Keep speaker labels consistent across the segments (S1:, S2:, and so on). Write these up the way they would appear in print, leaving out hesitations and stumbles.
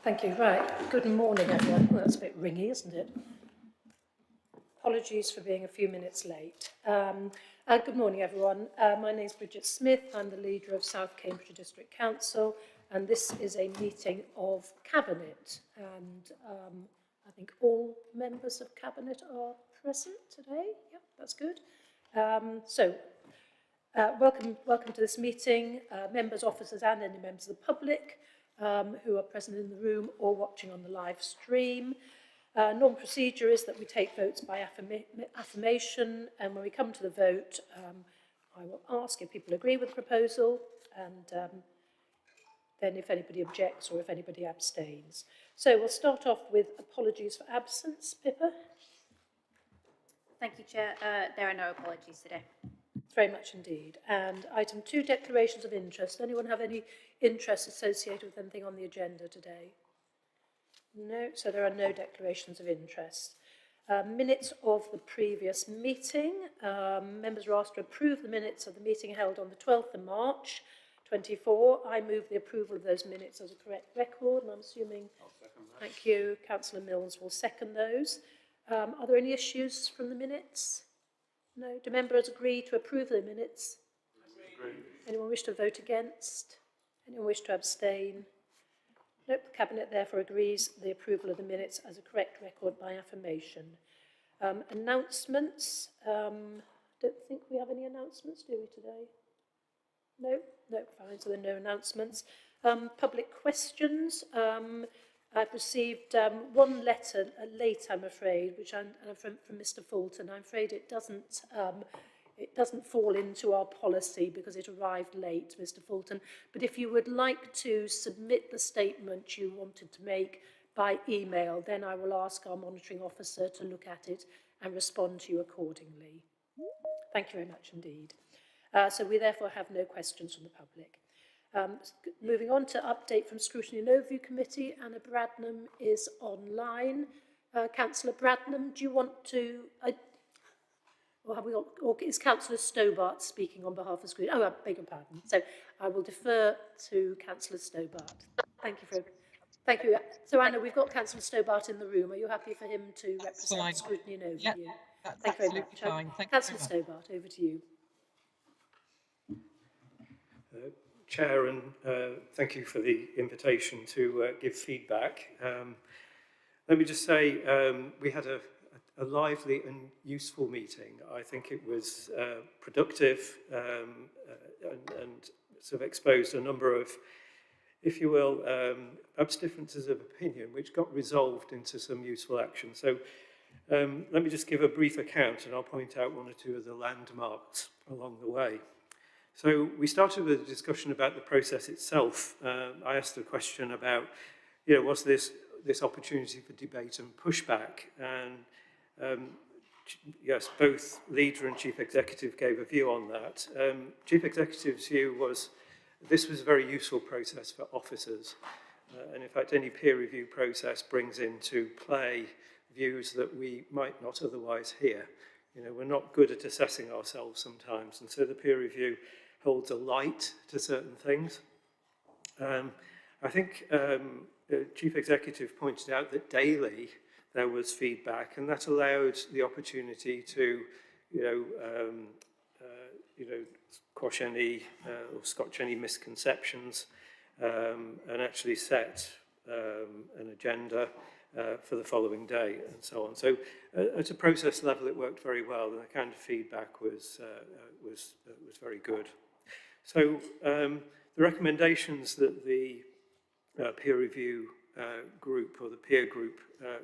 S1: Thank you. Right. Good morning, everyone. Well, that's a bit ringy, isn't it? Apologies for being a few minutes late. Good morning, everyone. My name is Bridget Smith. I'm the leader of South Cambridgeshire District Council, and this is a meeting of Cabinet. And I think all members of Cabinet are present today. Yep, that's good. Welcome to this meeting, members, officers and any members of the public who are present in the room or watching on the live stream. Normal procedure is that we take votes by affirmation, and when we come to the vote, I will ask if people agree with the proposal, and then if anybody objects or if anybody abstains. So we'll start off with apologies for absence. Pippa?
S2: Thank you, Chair. There are no apologies today.
S1: Very much indeed. And item 2, declarations of interest. Anyone have any interest associated with anything on the agenda today? No, so there are no declarations of interest. Minutes of the previous meeting. Members are asked to approve the minutes of the meeting held on the 12th of March 24. I move the approval of those minutes as a correct record, and I'm assuming, thank you, Councillor Mills will second those. Are there any issues from the minutes? No. Do members agree to approve the minutes? Agree. Anyone wish to vote against? Anyone wish to abstain? Nope. The Cabinet therefore agrees the approval of the minutes as a correct record by affirmation. Announcements. Don't think we have any announcements, do we, today? No? No, fine. So there are no announcements. Public questions. I've received one letter late, I'm afraid, which from Mr. Fulton. I'm afraid it doesn't fall into our policy because it arrived late, Mr. Fulton. But if you would like to submit the statement you wanted to make by email, then I will ask our monitoring officer to look at it and respond to you accordingly. Thank you very much indeed. So we therefore have no questions from the public. Moving on to update from Scrutiny and Overview Committee, Anna Bradnam is online. Councillor Bradnam, do you want to, or is Councillor Stobart speaking on behalf of Scrutiny? Oh, I beg your pardon. So I will defer to Councillor Stobart. Thank you. So Anna, we've got Councillor Stobart in the room. Are you happy for him to represent Scrutiny and Overview?
S3: Yeah, that's
S1: Thank you very much.
S3: fine.
S1: Councillor Stobart, over to you.
S4: Chair, and thank you for the invitation to give feedback. Let me just say we had a lively and useful meeting. I think it was productive and sort of exposed a number of, if you will, perhaps differences of opinion, which got resolved into some useful action. So let me just give a brief account, and I'll point out one or two of the landmarks along the way. So we started with a discussion about the process itself. I asked a question about, was this opportunity for debate and pushback? And yes, both leader and chief executive gave a view on that. Chief executive's view was this was a very useful process for officers. And in fact, any peer review process brings into play views that we might not otherwise hear. We're not good at assessing ourselves sometimes, and so the peer review holds a light to certain things. I think the chief executive pointed out that daily there was feedback, and that allowed the opportunity to, quash any or scotch any misconceptions, and actually set an agenda for the following day and so on. So at a process level, it worked very well, and the kind of feedback was very good. So the recommendations that the peer review group or the peer group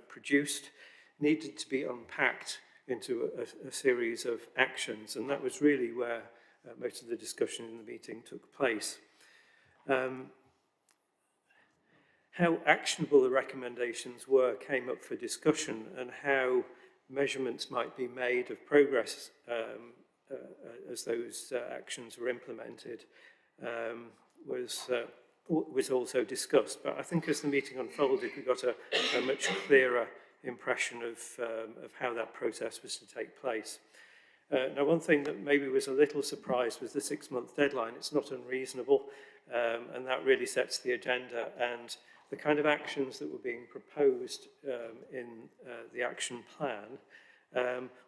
S4: produced needed to be unpacked into a series of actions, and that was really where most of the discussion in the meeting took place. How actionable the recommendations were came up for discussion, and how measurements might be made of progress as those actions were implemented was also discussed. But I think as the meeting unfolded, we got a much clearer impression of how that process was to take place. Now, one thing that maybe was a little surprised was the 6-month deadline. It's not unreasonable, and that really sets the agenda. And the kind of actions that were being proposed in the action plan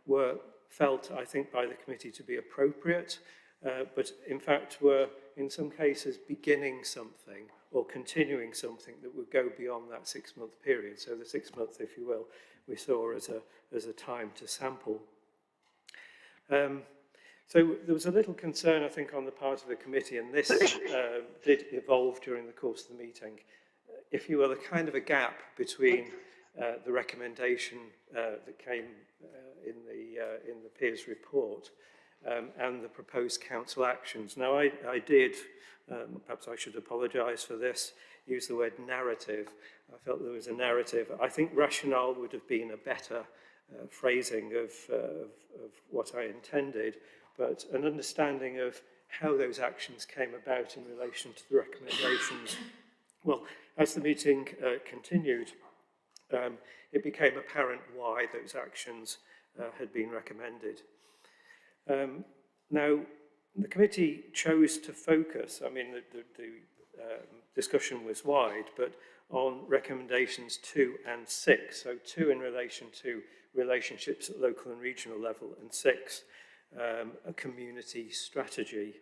S4: were felt, I think, by the committee to be appropriate, but in fact were in some cases beginning something or continuing something that would go beyond that 6-month period. So the 6 months, if you will, we saw as a time to sample. So there was a little concern, I think, on the part of the committee, and this did evolve during the course of the meeting. If you will, a kind of a gap between the recommendation that came in the peers report and the proposed council actions. Now, I did, perhaps I should apologise for this, use the word narrative. I felt there was a narrative. I think rationale would have been a better phrasing of what I intended, but an understanding of how those actions came about in relation to the recommendations. Well, as the meeting continued, it became apparent why those actions had been recommended. Now, the committee chose to focus, I mean, the discussion was wide, but on recommendations 2 and 6. So 2 in relation to relationships at local and regional level, and 6, a community strategy.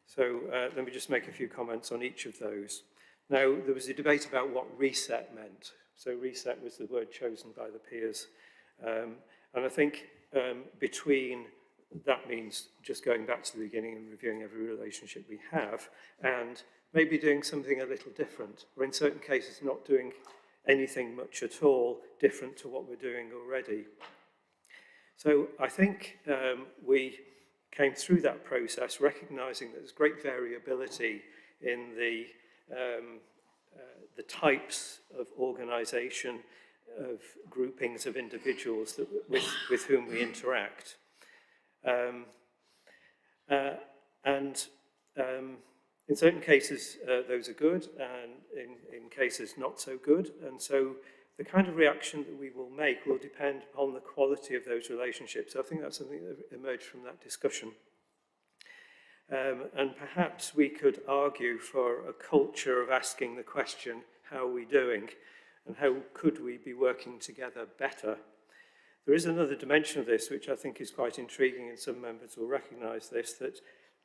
S4: So let me just make a few comments on each of those. Now, there was a debate about what reset meant. So reset was the word chosen by the peers. And I think between that means just going back to the beginning and reviewing every relationship we have, and maybe doing something a little different, or in certain cases not doing anything much at all different to what we're doing already. So I think we came through that process recognising that there's great variability in the types of organisation, of groupings of individuals that, with whom we interact. In certain cases, those are good, and in cases not so good. And so the kind of reaction that we will make will depend upon the quality of those relationships. So I think that's something that emerged from that discussion. And perhaps we could argue for a culture of asking the question, how are we doing? And how could we be working together better? There is another dimension of this, which I think is quite intriguing, and some members will recognise this, that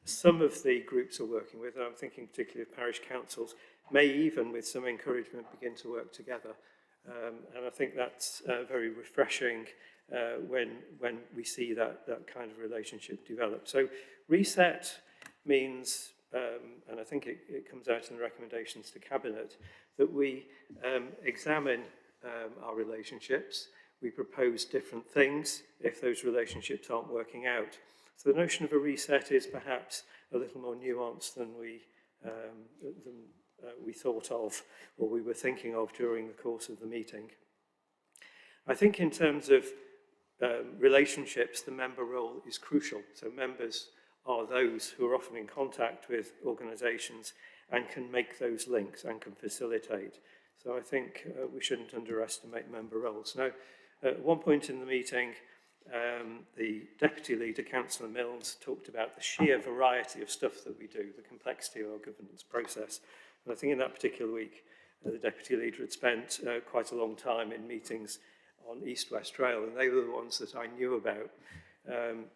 S4: some of the groups are working with, and I'm thinking particularly of parish councils, may even, with some encouragement, begin to work together. And I think that's very refreshing when we see that kind of relationship develop. So reset means, and I think it comes out in the recommendations to Cabinet, that we examine our relationships, we propose different things if those relationships aren't working out. So the notion of a reset is perhaps a little more nuanced than we thought of, or we were thinking of during the course of the meeting. I think in terms of relationships, the member role is crucial. So members are those who are often in contact with organisations and can make those links and can facilitate. So I think we shouldn't underestimate member roles. Now, at one point in the meeting, the Deputy Leader, Councillor Milnes, talked about the sheer variety of stuff that we do, the complexity of our governance process. And I think in that particular week, the Deputy Leader had spent quite a long time in meetings on East-West Rail, and they were the ones that I knew about.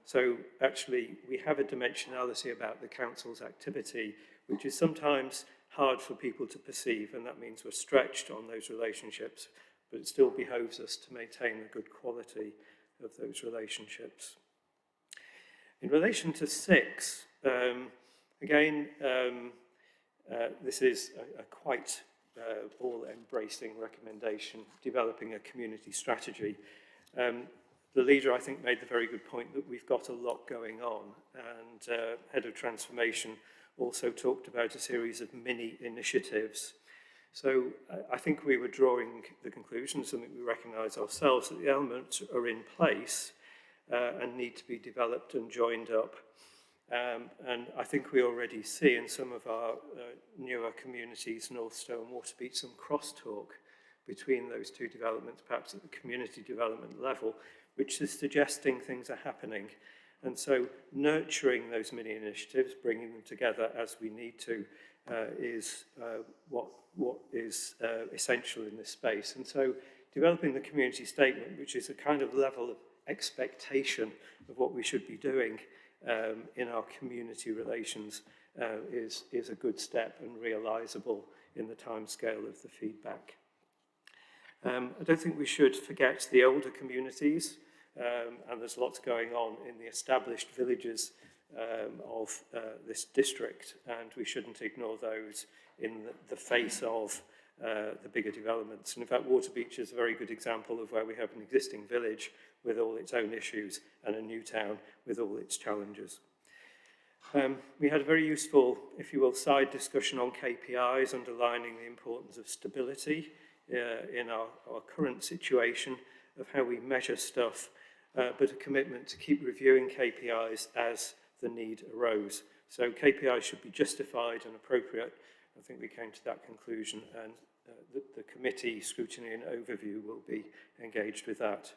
S4: So actually, we have a dimensionality about the Council's activity, which is sometimes hard for people to perceive, and that means we're stretched on those relationships, but it still behoves us to maintain the good quality of those relationships. In relation to 6, again, this is a quite all-embracing recommendation, developing a community strategy. The leader, I think, made the very good point that we've got a lot going on, and Head of Transformation also talked about a series of mini initiatives. So I think we were drawing the conclusion, something we recognise ourselves, that the elements are in place and need to be developed and joined up. And I think we already see in some of our newer communities, Northstowe and Waterbeach, some crosstalk between those two developments, perhaps at the community development level, which is suggesting things are happening. And so nurturing those mini initiatives, bringing them together as we need to, is what is essential in this space. And so developing the community statement, which is a kind of level of expectation of what we should be doing in our community relations, is a good step and realisable in the timescale of the feedback. I don't think we should forget the older communities, and there's lots going on in the established villages of this district, and we shouldn't ignore those in the face of the bigger developments. And in fact, Waterbeach is a very good example of where we have an existing village with all its own issues and a new town with all its challenges. We had a very useful, if you will, side discussion on KPIs, underlining the importance of stability in our current situation of how we measure stuff, but a commitment to keep reviewing KPIs as the need arose. So KPIs should be justified and appropriate. I think we came to that conclusion, and the committee, Scrutiny and Overview, will be engaged with that.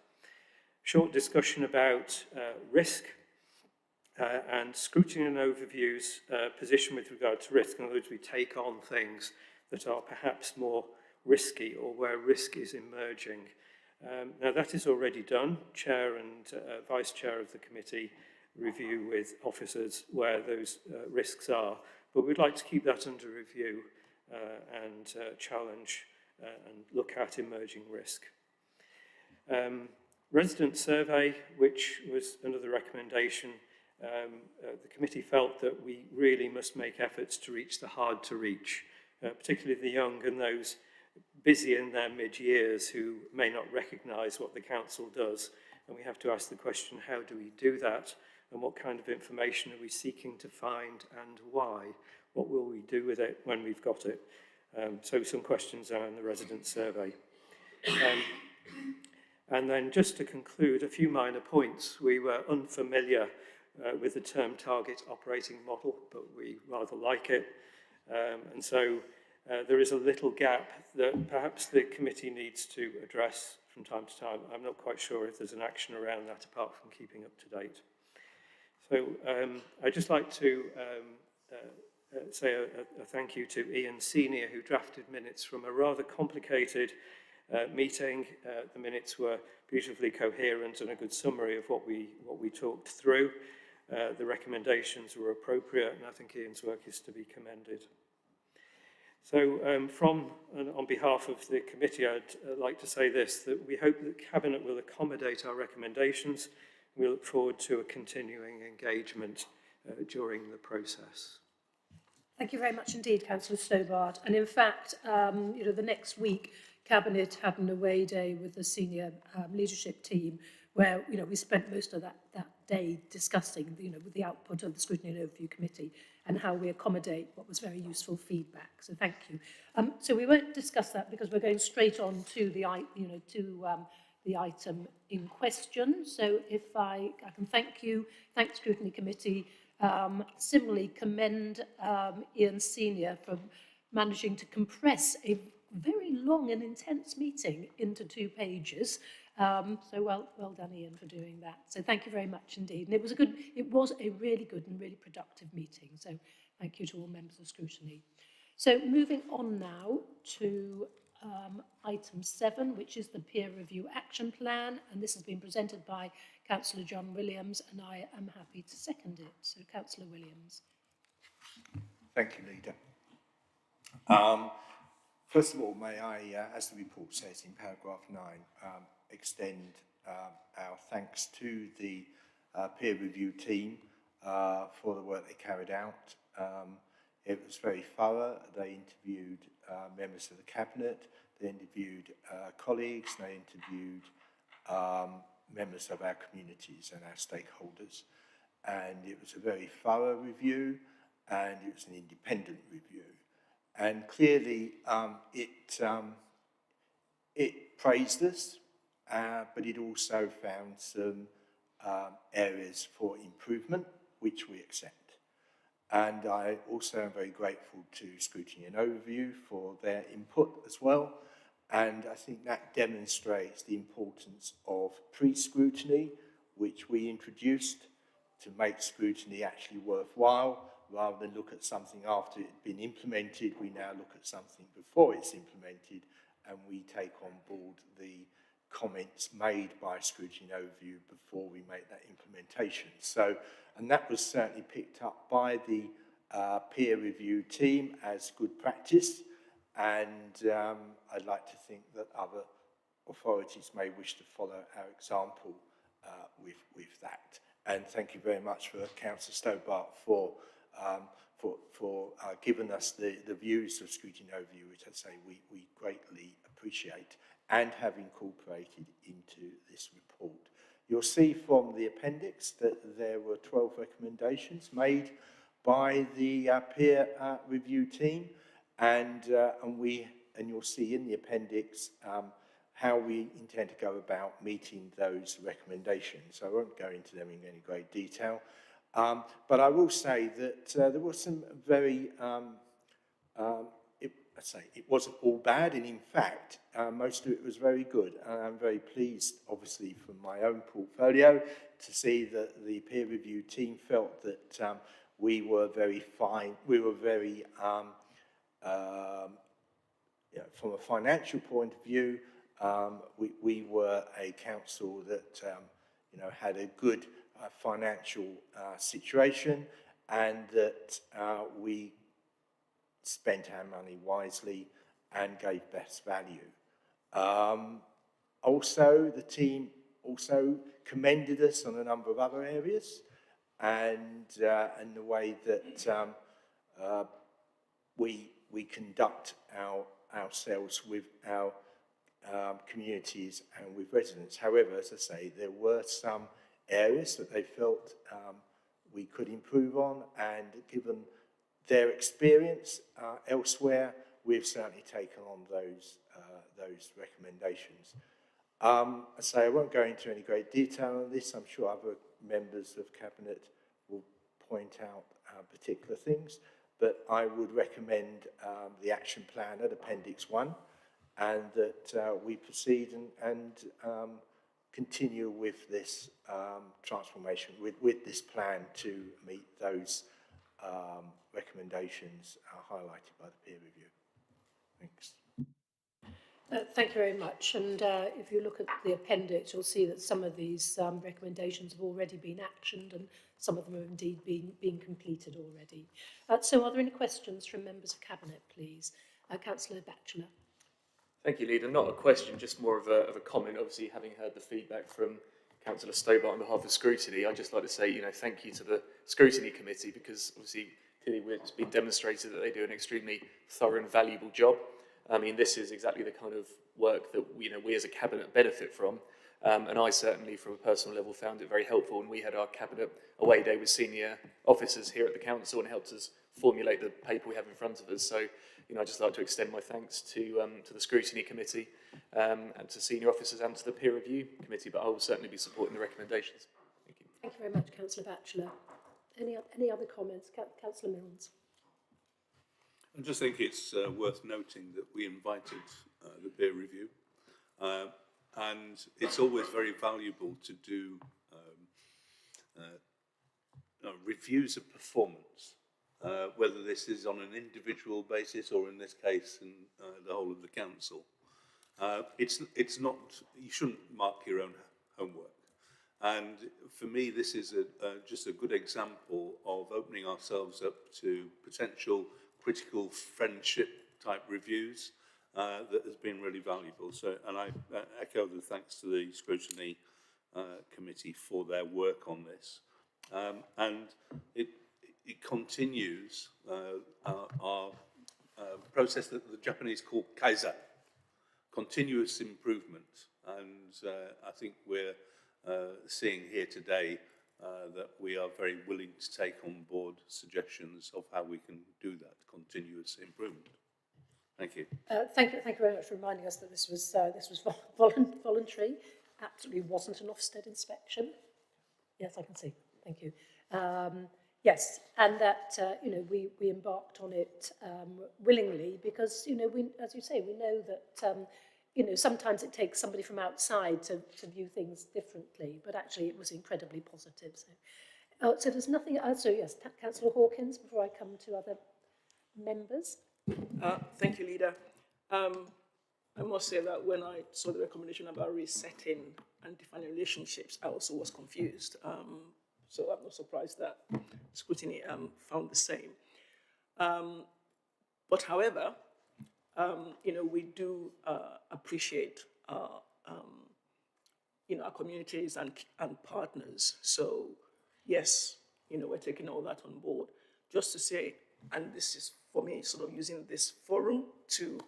S4: Short discussion about risk and Scrutiny and Overview's position with regard to risk. In other words, we take on things that are perhaps more risky or where risk is emerging. Now that is already done. Chair and Vice Chair of the committee review with officers where those risks are, but we'd like to keep that under review and challenge and look at emerging risk. Resident survey, which was another recommendation, the committee felt that we really must make efforts to reach the hard to reach, particularly the young and those busy in their mid-years who may not recognise what the council does. And we have to ask the question, how do we do that? And what kind of information are we seeking to find and why? What will we do with it when we've got it? So some questions are in the resident survey. And then just to conclude, a few minor points. We were unfamiliar with the term target operating model, but we rather like it. And so there is a little gap that perhaps the committee needs to address from time to time. I'm not quite sure if there's an action around that apart from keeping up to date. So I'd just like to say a thank you to Ian Senior, who drafted minutes from a rather complicated meeting. The minutes were beautifully coherent and a good summary of what we talked through. The recommendations were appropriate, and I think Ian's work is to be commended. So on behalf of the committee, I'd like to say this, that we hope that Cabinet will accommodate our recommendations. We look forward to a continuing engagement during the process.
S1: Thank you very much indeed, Councillor Stobart. And in fact, the next week, Cabinet had an away day with the senior leadership team where, we spent most of that day discussing, with the output of the Scrutiny and Overview Committee and how we accommodate what was very useful feedback. So thank you. So we won't discuss that because we're going straight on to the item in question. So if I can thank the Scrutiny Committee, similarly commend Ian Senior for managing to compress a very long and intense meeting into 2 pages. So well done, Ian, for doing that. So thank you very much indeed. And it was a really good and really productive meeting. So thank you to all members of Scrutiny. So moving on now to item 7, which is the peer review action plan. And this has been presented by Councillor John Williams, and I am happy to second it. So Councillor Williams.
S3: Thank you, Leader. First of all, may I, as the report says in paragraph 9, extend our thanks to the peer review team for the work they carried out. It was very thorough. They interviewed members of the Cabinet, they interviewed colleagues, they interviewed members of our communities and our stakeholders. And it was a very thorough review, and it was an independent review. And clearly it praised us, but it also found some areas for improvement, which we accept. And I also am very grateful to Scrutiny and Overview for their input as well. And I think that demonstrates the importance of pre-scrutiny, which we introduced to make scrutiny actually worthwhile, rather than look at something after it's been implemented, we now look at something before it's implemented, and we take on board the comments made by Scrutiny Overview before we make that implementation. So, and that was certainly picked up by the peer review team as good practice, and I'd like to think that other authorities may wish to follow our example with that. And thank you very much for Councillor Stobart for giving us the views of Scrutiny Overview, which I'd say we greatly appreciate and have incorporated into this report. You'll see from the appendix that there were 12 recommendations made by the peer review team, and you'll see in the appendix how we intend to go about meeting those recommendations. I won't go into them in any great detail, but I will say that there were some very, it wasn't all bad, and in fact, most of it was very good. And I'm very pleased, obviously, from my own portfolio, to see that the peer review team felt that we were very fine. We were very, from a financial point of view, we were a council that had a good financial situation, and that we spent our money wisely and gave best value. Also, the team also commended us on a number of other areas, and the way that we conduct ourselves with our communities and with residents. However, as I say, there were some areas that they felt we could improve on, and given their experience elsewhere, we've certainly taken on those recommendations. I say I won't go into any great detail on this. I'm sure other members of Cabinet will point out particular things, but I would recommend the action plan at Appendix 1, and that we proceed and continue with this transformation, with this plan to meet those recommendations highlighted by the peer review. Thanks.
S1: Thank you very much. And if you look at the appendix, you'll see that some of these recommendations have already been actioned, and some of them have indeed been completed already. So are there any questions from members of Cabinet, please? Councillor Batchelor.
S5: Thank you, Leader. Not a question, just more of a comment. Obviously, having heard the feedback from Councillor Stobart on behalf of Scrutiny, I'd just like to say, thank you to the Scrutiny Committee, because obviously clearly it's been demonstrated that they do an extremely thorough and valuable job. I mean, this is exactly the kind of work that we as a Cabinet benefit from, and I certainly, from a personal level, found it very helpful. And we had our Cabinet away day with senior officers here at the council, and helped us formulate the paper we have in front of us. So, I'd just like to extend my thanks to the Scrutiny Committee, and to senior officers, and to the Peer Review Committee. But I will certainly be supporting the recommendations. Thank you.
S1: Thank you very much, Councillor Batchelor. Any other comments? Councillor Milnes.
S6: I just think it's worth noting that we invited the peer review, and it's always very valuable to do reviews of performance, whether this is on an individual basis or, in this case, in the whole of the council. It's not, you shouldn't mark your own homework. And for me, this is just a good example of opening ourselves up to potential critical friendship type reviews that has been really valuable. So, and I echo the thanks to the Scrutiny Committee for their work on this. And it continues our process that the Japanese call kaizen, continuous improvement. And I think we're seeing here today that we are very willing to take on board suggestions of how we can do that continuous improvement. Thank you.
S1: Thank you very much for reminding us that this was voluntary. Absolutely wasn't an Ofsted inspection. Yes, I can see. Thank you. Yes, and that we embarked on it willingly, because we, as you say, we know that sometimes it takes somebody from outside to view things differently, but actually it was incredibly positive. So Oh, so there's nothing, so yes, Councillor Hawkins, before I come to other members.
S7: Thank you, Leader. I must say that when I saw the recommendation about resetting and defining relationships, I also was confused. So I'm not surprised that scrutiny found the same. But however, we do appreciate our communities and partners. So yes, we're taking all that on board. Just to say, and this is for me sort of using this forum to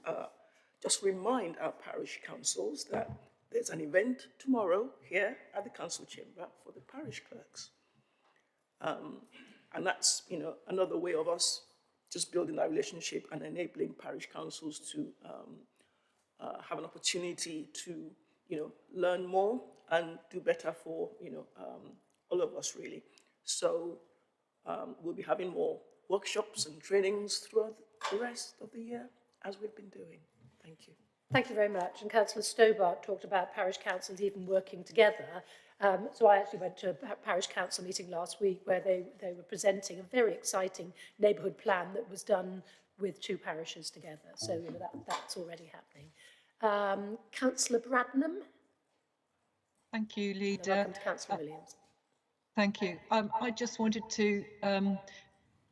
S7: just remind our parish councils that there's an event tomorrow here at the council chamber for the parish clerks. And that's, another way of us just building that relationship and enabling parish councils to have an opportunity to, learn more and do better for, all of us really. So we'll be having more workshops and trainings throughout the rest of the year as we've been doing. Thank you.
S1: Thank you very much. And Councillor Stobart talked about parish councils even working together. So I actually went to a parish council meeting last week where they were presenting a very exciting neighbourhood plan that was done with 2 parishes together. So that's already happening. Councillor Bradnam.
S8: Thank you,
S1: And
S8: Leader.
S1: welcome to Councillor Williams.
S8: Thank you. I just wanted to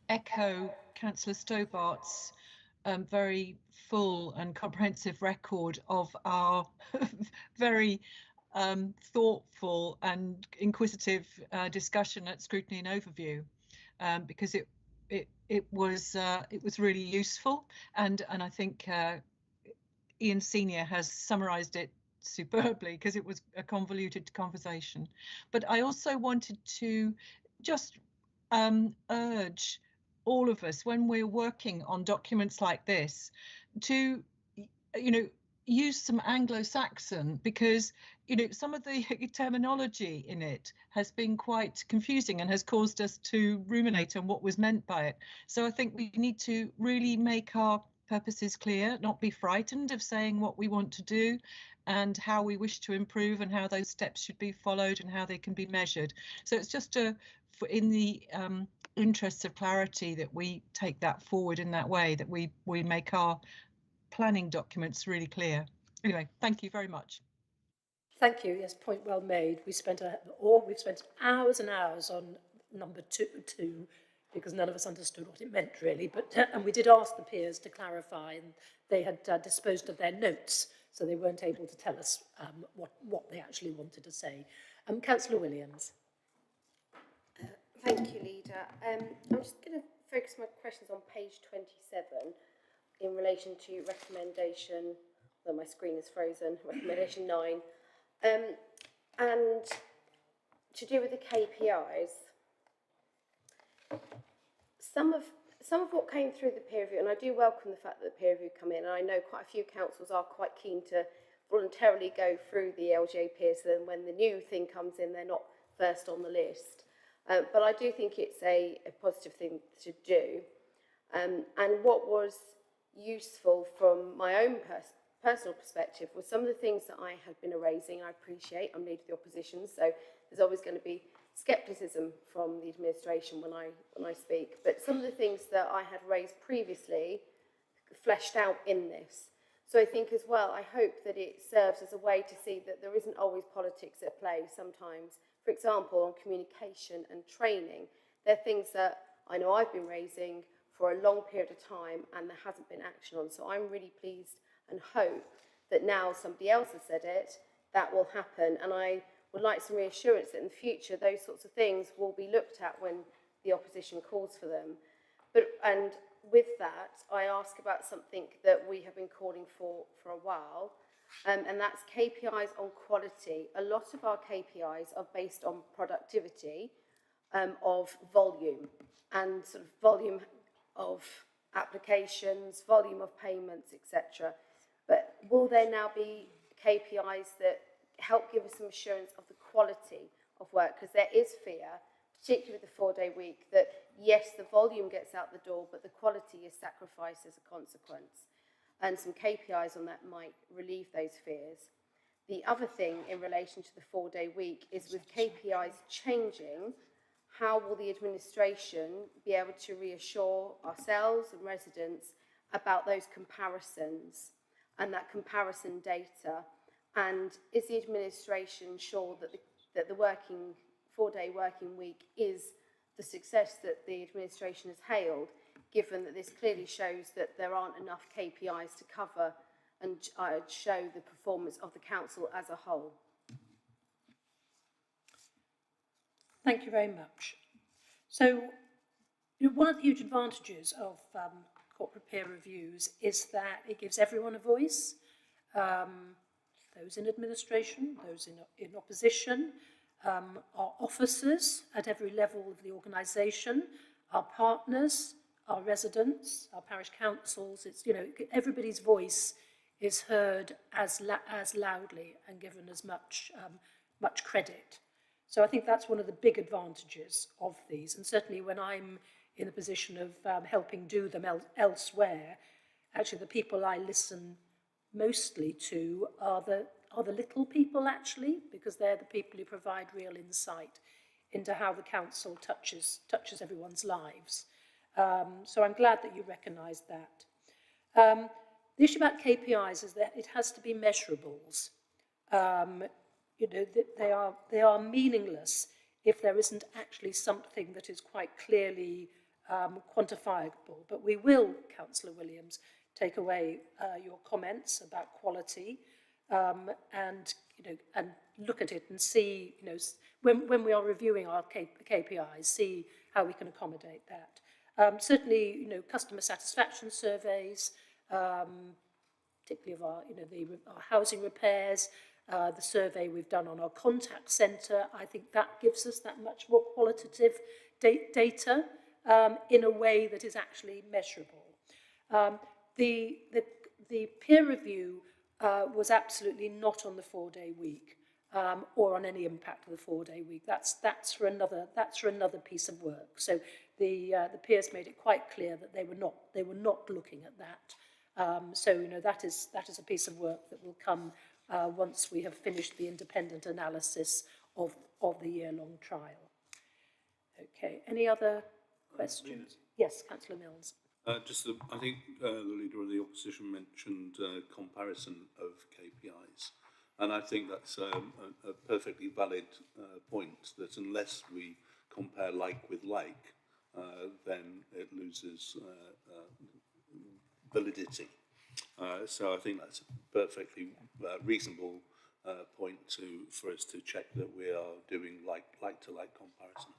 S8: echo Councillor Stobart's very full and comprehensive record of our very thoughtful and inquisitive discussion at Scrutiny and Overview, because it was really useful, and I think Ian Senior has summarised it superbly because it was a convoluted conversation. But I also wanted to just urge all of us, when we're working on documents like this, to use some Anglo-Saxon, because some of the terminology in it has been quite confusing and has caused us to ruminate on what was meant by it. So I think we need to really make our purposes clear, not be frightened of saying what we want to do and how we wish to improve and how those steps should be followed and how they can be measured. So it's just in the interests of clarity that we take that forward in that way, that we make our planning documents really clear. Anyway, thank you very much. Thank
S1: you. Yes, point well made. We've spent hours and hours on number two because none of us understood what it meant really. But and we did ask the peers to clarify, and they had disposed of their notes, so they weren't able to tell us what they actually wanted to say. Councillor Williams.
S9: Thank you, Leader. I'm just going to focus my questions on page 27 in relation to recommendation, though my screen is frozen, recommendation 9, and to do with the KPIs. Some of what came through the peer review, and I do welcome the fact that the peer review come in, and I know quite a few councils are quite keen to voluntarily go through the LGA peers, so then when the new thing comes in, they're not first on the list. But I do think it's a positive thing to do. And what was useful from my own personal perspective was some of the things that I had been raising. I appreciate, I'm leader of the opposition, so there's always going to be scepticism from the administration when I speak. But some of the things that I had raised previously fleshed out in this. So I think as well, I hope that it serves as a way to see that there isn't always politics at play sometimes. For example, on communication and training, there are things that I know I've been raising for a long period of time and there hasn't been action on. So I'm really pleased and hope that now somebody else has said it, that will happen. And I would like some reassurance that in the future those sorts of things will be looked at when the opposition calls for them. And with that, I ask about something that we have been calling for a while, and that's KPIs on quality. A lot of our KPIs are based on productivity of volume and sort of volume of applications, volume of payments, etc. But will there now be KPIs that help give us some assurance of the quality of work? Because there is fear, particularly with the 4-day week, that yes, the volume gets out the door, but the quality is sacrificed as a consequence. And some KPIs on that might relieve those fears. The other thing in relation to the 4-day week is with KPIs changing, how will the administration be able to reassure ourselves and residents about those comparisons and that comparison data? And is the administration sure that the 4-day working week is the success that the administration has hailed, given that this clearly shows that there aren't enough KPIs to cover and show the performance of the council as a whole?
S1: Thank you very much. So, one of the huge advantages of corporate peer reviews is that it gives everyone a voice, those in administration, those in opposition, our officers at every level of the organisation, our partners, our residents, our parish councils. It's, everybody's voice is heard as loudly and given as much credit. So I think that's one of the big advantages of these. And certainly when I'm in the position of helping do them elsewhere, actually the people I listen mostly to are the little people, actually, because they're the people who provide real insight into how the council touches everyone's lives. So I'm glad that you recognise that. The issue about KPIs is that it has to be measurables. They are meaningless if there isn't actually something that is quite clearly quantifiable. But we will, Councillor Williams, take away your comments about quality and look at it and see, when we are reviewing our KPIs, see how we can accommodate that. Certainly, customer satisfaction surveys, particularly of our housing repairs, the survey we've done on our contact centre, I think that gives us that much more qualitative data in a way that is actually measurable. The peer review was absolutely not on the 4-day week or on any impact of the 4-day week. That's for another piece of work. So the peers made it quite clear that they were not looking at that. So that is a piece of work that will come once we have finished the independent analysis of the year-long trial. Okay, any other questions? Yes, Councillor Mills.
S6: I think the Leader of the Opposition mentioned comparison of KPIs, and I think that's a perfectly valid point, that unless we compare like with like, then it loses validity. So I think that's a perfectly reasonable point for us to check that we are doing like-to-like comparison.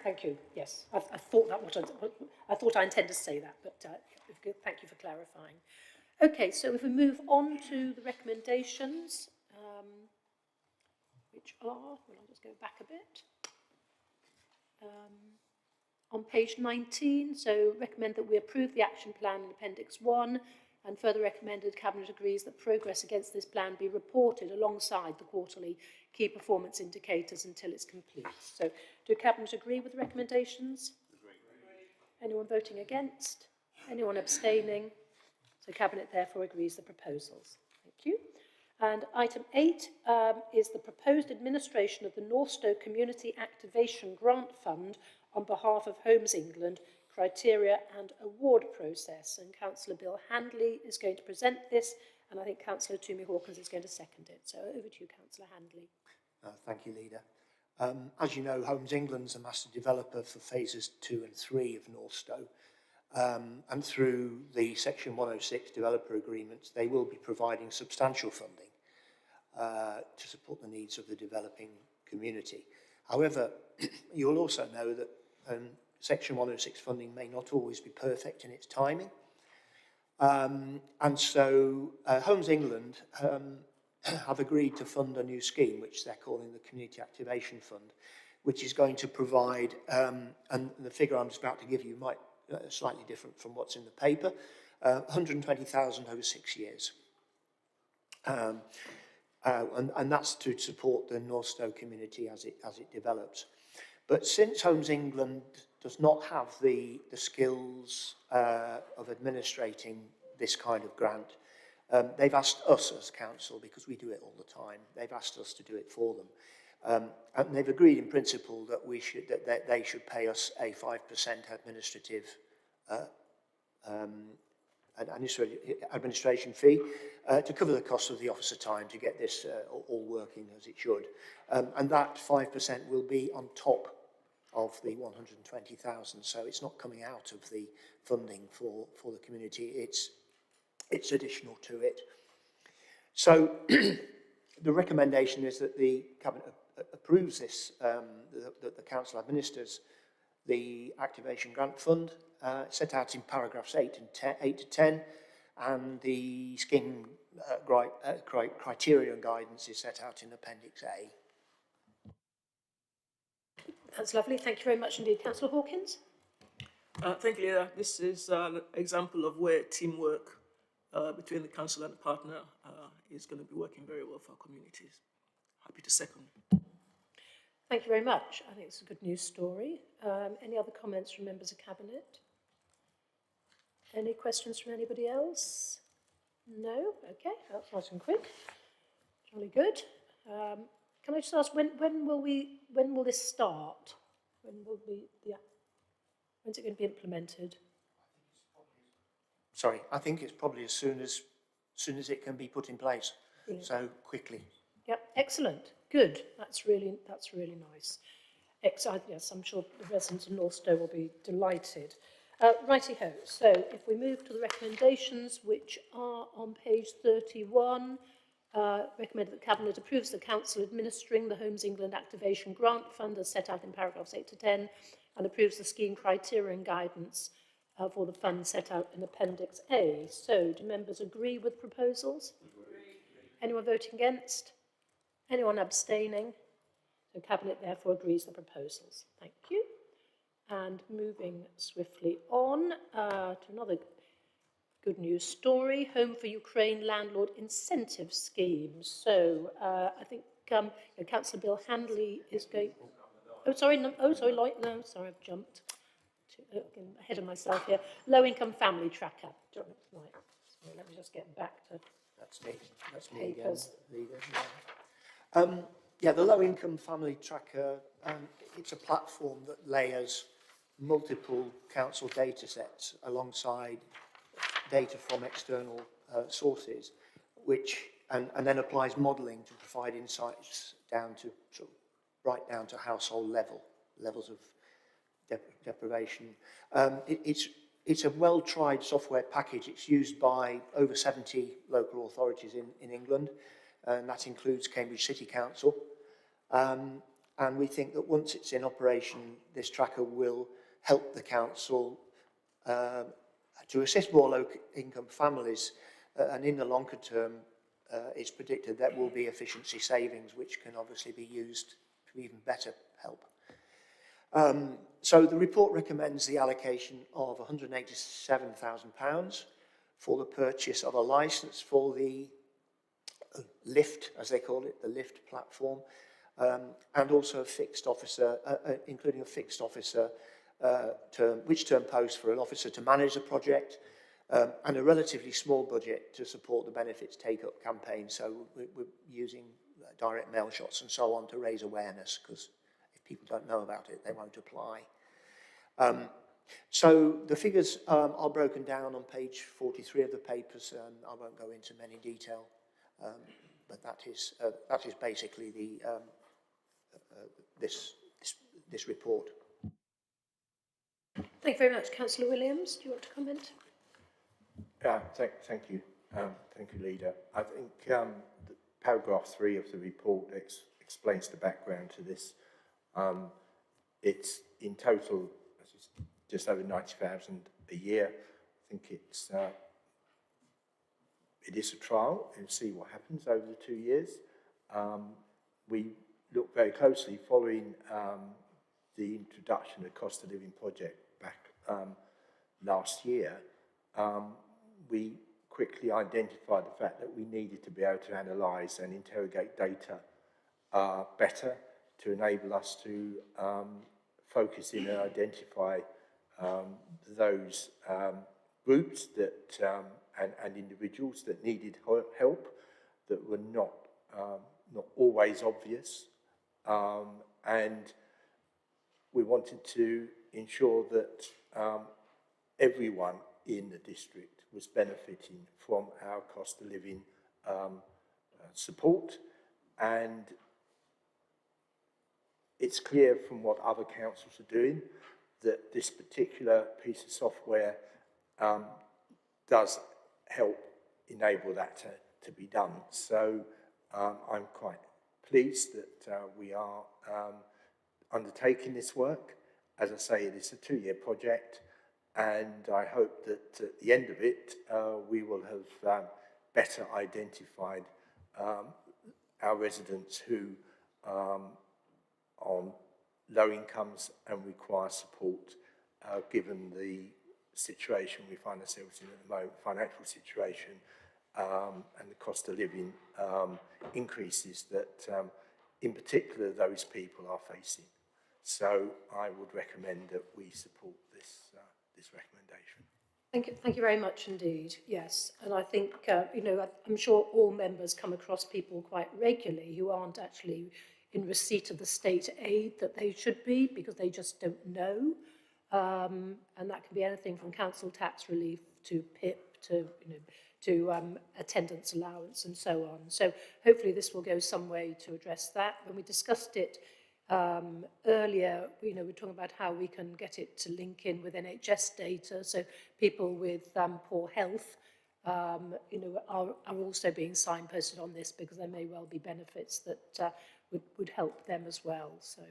S1: Thank you. Yes, I thought I thought I intended to say that, but thank you for clarifying. Okay, so if we move on to the recommendations, which are, I'll just go back a bit. On page 19, so recommend that we approve the action plan in Appendix 1, and further recommended Cabinet agrees that progress against this plan be reported alongside the quarterly key performance indicators until it's complete. So do Cabinet agree with the recommendations? Agree. Anyone voting against? Anyone abstaining? So Cabinet therefore agrees the proposals. Thank you. And item 8 is the proposed administration of the Northstowe Community Activation Grant Fund on behalf of Homes England, criteria and award process. And Councillor Bill Handley is going to present this, and I think Councillor Toomey Hawkins is going to second it. So over to you, Councillor Handley.
S10: Thank you, Leader. As you know, Homes England's a master developer for phases 2 and 3 of Northstowe. And through the Section 106 developer agreements, they will be providing substantial funding to support the needs of the developing community. However, you'll also know that Section 106 funding may not always be perfect in its timing. And so Homes England have agreed to fund a new scheme, which they're calling the Community Activation Fund, which is going to provide, and the figure I'm just about to give you might slightly different from what's in the paper, 120,000 over 6 years. And that's to support the Northstowe community as it develops. But since Homes England does not have the skills of administrating this kind of grant, they've asked us as council, because we do it all the time, they've asked us to do it for them. And they've agreed in principle that they should pay us a 5% administrative administration fee to cover the cost of the officer time to get this all working as it should. And that 5% will be on top of the 120,000, so it's not coming out of the funding for the community, it's additional to it. So the recommendation is that the Cabinet approves this, that the Council administers the Activation Grant Fund, set out in paragraphs 8 to 10, and the scheme criteria and guidance is set out in Appendix A.
S1: That's lovely. Thank you very much indeed. Councillor Hawkins?
S7: Thank you, Leader. This is an example of where teamwork between the council and the partner is going to be working very well for our communities. Happy to second.
S1: Thank you very much. I think it's a good news story. Any other comments from members of Cabinet? Any questions from anybody else? No? Okay, that's nice and quick. Jolly good. Can I just ask, when will this start? When's it going to be implemented?
S10: Sorry, I think it's probably as soon as it can be put in place. Brilliant. So quickly. Yep,
S1: excellent. Good. That's really nice. Yes, I'm sure the residents of Northstowe will be delighted. Righty-ho. So if we move to the recommendations, which are on page 31, recommended that Cabinet approves the Council administering the Homes England Activation Grant Fund as set out in paragraphs 8 to 10, and approves the scheme criteria and guidance for the fund set out in Appendix A. So, do members agree with proposals? Agree. Anyone voting against? Anyone abstaining? So, Cabinet therefore agrees the proposals. Thank you. And moving swiftly on to another good news story, Home for Ukraine Landlord Incentive Scheme. So, I think Councillor Bill Handley is going... Oh, sorry, no, sorry, I've jumped. Ahead of myself here. Low Income Family Tracker. Right. So let me just get back to
S10: that's me again, Leader. Yeah, the Low Income Family Tracker, it's a platform that layers multiple council data sets alongside data from external sources, and then applies modelling to provide insights down to right down to household levels of deprivation. It's a well-tried software package. It's used by over 70 local authorities in England, and that includes Cambridge City Council. And we think that once it's in operation, this tracker will help the council to assist more low-income families, and in the longer term, it's predicted there will be efficiency savings, which can obviously be used to even better help. So the report recommends the allocation of £187,000 for the purchase of a licence for the LIFT, as they call it, the LIFT platform, and also a fixed officer, including a fixed officer term post for an officer to manage the project, and a relatively small budget to support the benefits take-up campaign. So we're using direct mail shots and so on to raise awareness, because if people don't know about it, they won't apply. So the figures are broken down on page 43 of the papers, and I won't go into many detail, but that is basically the this report.
S1: Thank you very much. Councillor Williams, do you want to comment?
S3: Thank you. Thank you, Leader. I think paragraph 3 of the report explains the background to this. It's in total just over 90,000 a year. I think it is a trial and see what happens over the 2 years. We look very closely following the introduction of the cost of living project back last year. We quickly identified the fact that we needed to be able to analyse and interrogate data better to enable us to focus in and identify those groups that and individuals that needed help that were not always obvious, and we wanted to ensure that everyone in the district was benefiting from our cost of living support, and it's clear from what other councils are doing that this particular piece of software does help enable that to be done. So I'm quite pleased that we are undertaking this work. As I say, it is a 2-year project, and I hope that at the end of it, we will have better identified our residents who on low incomes and require support, given the situation we find ourselves in at the moment, financial situation, and the cost of living increases that, in particular, those people are facing. So I would recommend that we support this recommendation.
S1: Thank you very much indeed, yes. And I think, I'm sure all members come across people quite regularly who aren't actually in receipt of the state aid that they should be because they just don't know. And that can be anything from council tax relief to PIP to attendance allowance and so on. So hopefully this will go some way to address that. When we discussed it earlier, we're talking about how we can get it to link in with NHS data, so people with poor health, are also being signposted on this because there may well be benefits that would help them as well. So,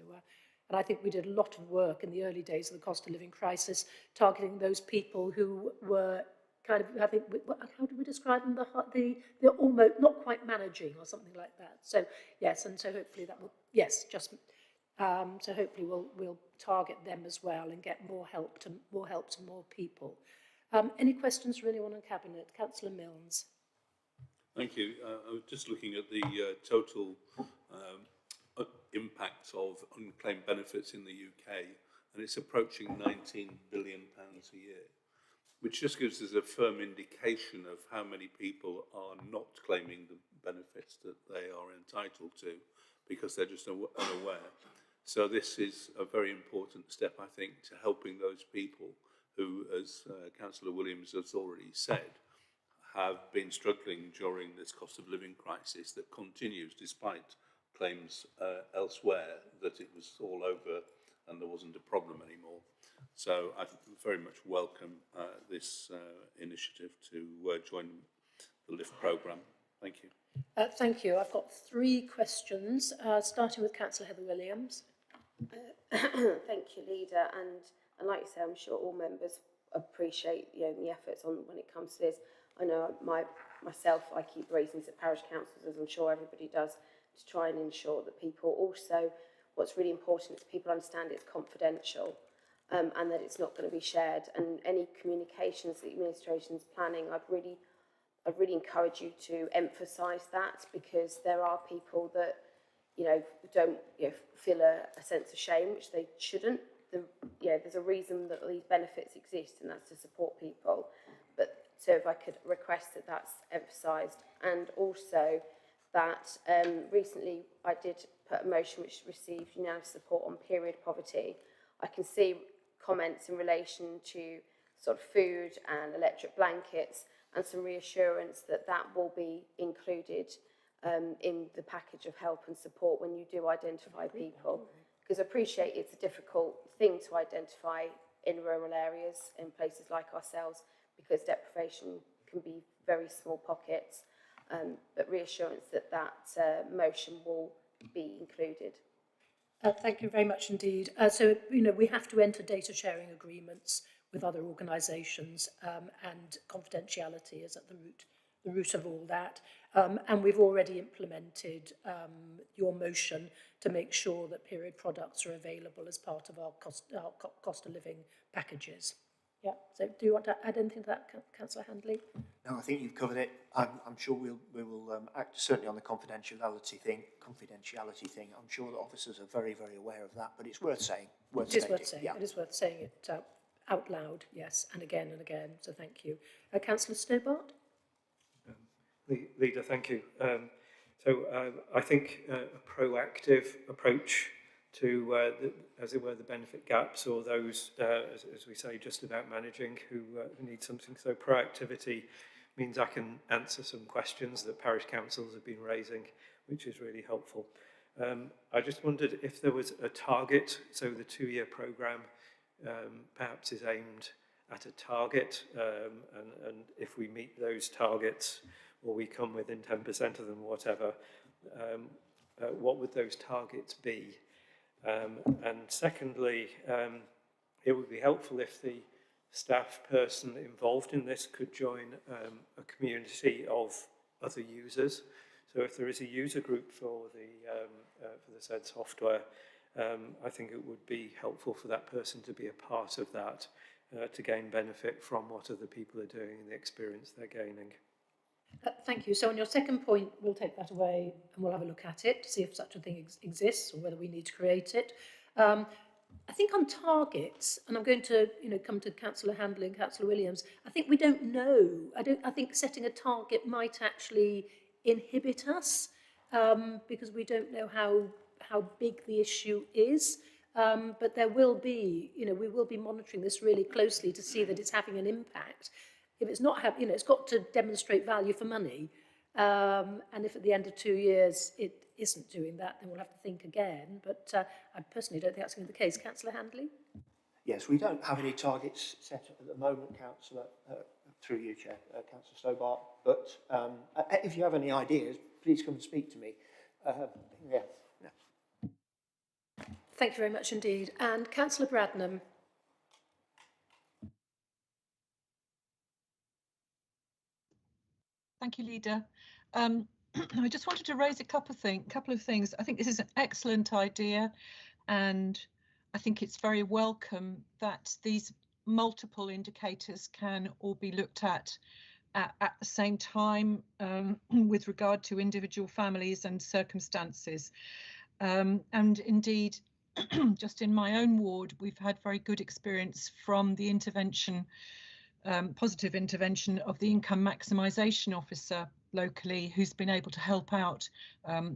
S1: and I think we did a lot of work in the early days of the cost of living crisis, targeting those people who were kind of having, how do we describe them? They're almost not quite managing or something like that. So yes, and so hopefully that will, yes, just. So hopefully we'll target them as well and get more help to more people. Any questions from anyone on Cabinet? Councillor Milnes.
S6: Thank you. I was just looking at the total impact of unclaimed benefits in the UK, and it's approaching £19 billion a year, which just gives us a firm indication of how many people are not claiming the benefits that they are entitled to because they're just unaware. So this is a very important step, I think, to helping those people who, as Councillor Williams has already said, have been struggling during this cost of living crisis that continues despite claims elsewhere that it was all over and there wasn't a problem anymore. So I very much welcome this initiative to join the LIFT programme. Thank you.
S1: Thank you. I've got 3 questions, starting with Councillor Heather Williams.
S9: Thank you, Leader, and like you say, I'm sure all members appreciate the efforts on when it comes to this. I know myself, I keep raising to parish councils, as I'm sure everybody does, to try and ensure that people also, what's really important is people understand it's confidential and that it's not going to be shared, and any communications that the administration's planning, I'd really encourage you to emphasise that, because there are people that don't feel a sense of shame, which they shouldn't. There's a reason that these benefits exist, and that's to support people. But so if I could request that that's emphasised, and also that recently I did put a motion which received unanimous support on period poverty. I can see comments in relation to sort of food and electric blankets, and some reassurance that that will be included in the package of help and support when you do identify people, because I appreciate it's a difficult thing to identify in rural areas, in places like ourselves, because deprivation can be very small pockets, but reassurance that that motion will be included.
S1: Thank you very much indeed. So, we have to enter data sharing agreements with other organisations, and confidentiality is at the root of all that. And we've already implemented your motion to make sure that period products are available as part of our cost of living packages. Yeah. So do you want to add anything to that, Councillor Handley?
S10: No, I think you've covered it. I'm sure we will act certainly on the confidentiality thing. I'm sure that officers are very, very aware of that, but it's worth saying.
S1: It is worth saying. Yeah. It is worth saying it out loud, yes, and again and again. So thank you. Councillor Stobart?
S4: Leader, thank you. So So I think a proactive approach to, as it were, the benefit gaps, or those, as we say, just about managing, who need something. So proactivity means I can answer some questions that parish councils have been raising, which is really helpful. I just wondered if there was a target, so the 2-year programme perhaps is aimed at a target, and if we meet those targets, or we come within 10% of them, whatever, what would those targets be? And secondly, it would be helpful if the staff person involved in this could join a community of other users. So if there is a user group for the said software, I think it would be helpful for that person to be a part of that, to gain benefit from what other people are doing and the experience they're gaining.
S1: Thank you. So on your second point, we'll take that away and we'll have a look at it to see if such a thing exists or whether we need to create it. I think on targets, and I'm going to come to Councillor Handley and Councillor Williams, I think we don't know. I think setting a target might actually inhibit us because we don't know how big the issue is. But there will be, we will be monitoring this really closely to see that it's having an impact. If it's not having, it's got to demonstrate value for money. And if at the end of 2 years it isn't doing that, then we'll have to think again. But I personally don't think that's going to be the case. Councillor Handley?
S10: Yes, we don't have any targets set at the moment, Councillor, through you, Chair, Councillor Stobart. But if you have any ideas, please come and speak to me. Yeah.
S1: Thank you very much indeed. And Councillor Bradnam?
S8: Thank you, Leader. I just wanted to raise a couple of things. I think this is an excellent idea, and I think it's very welcome that these multiple indicators can all be looked at the same time with regard to individual families and circumstances. And indeed, just in my own ward, we've had very good experience from the intervention, positive intervention of the income maximisation officer locally, who's been able to help out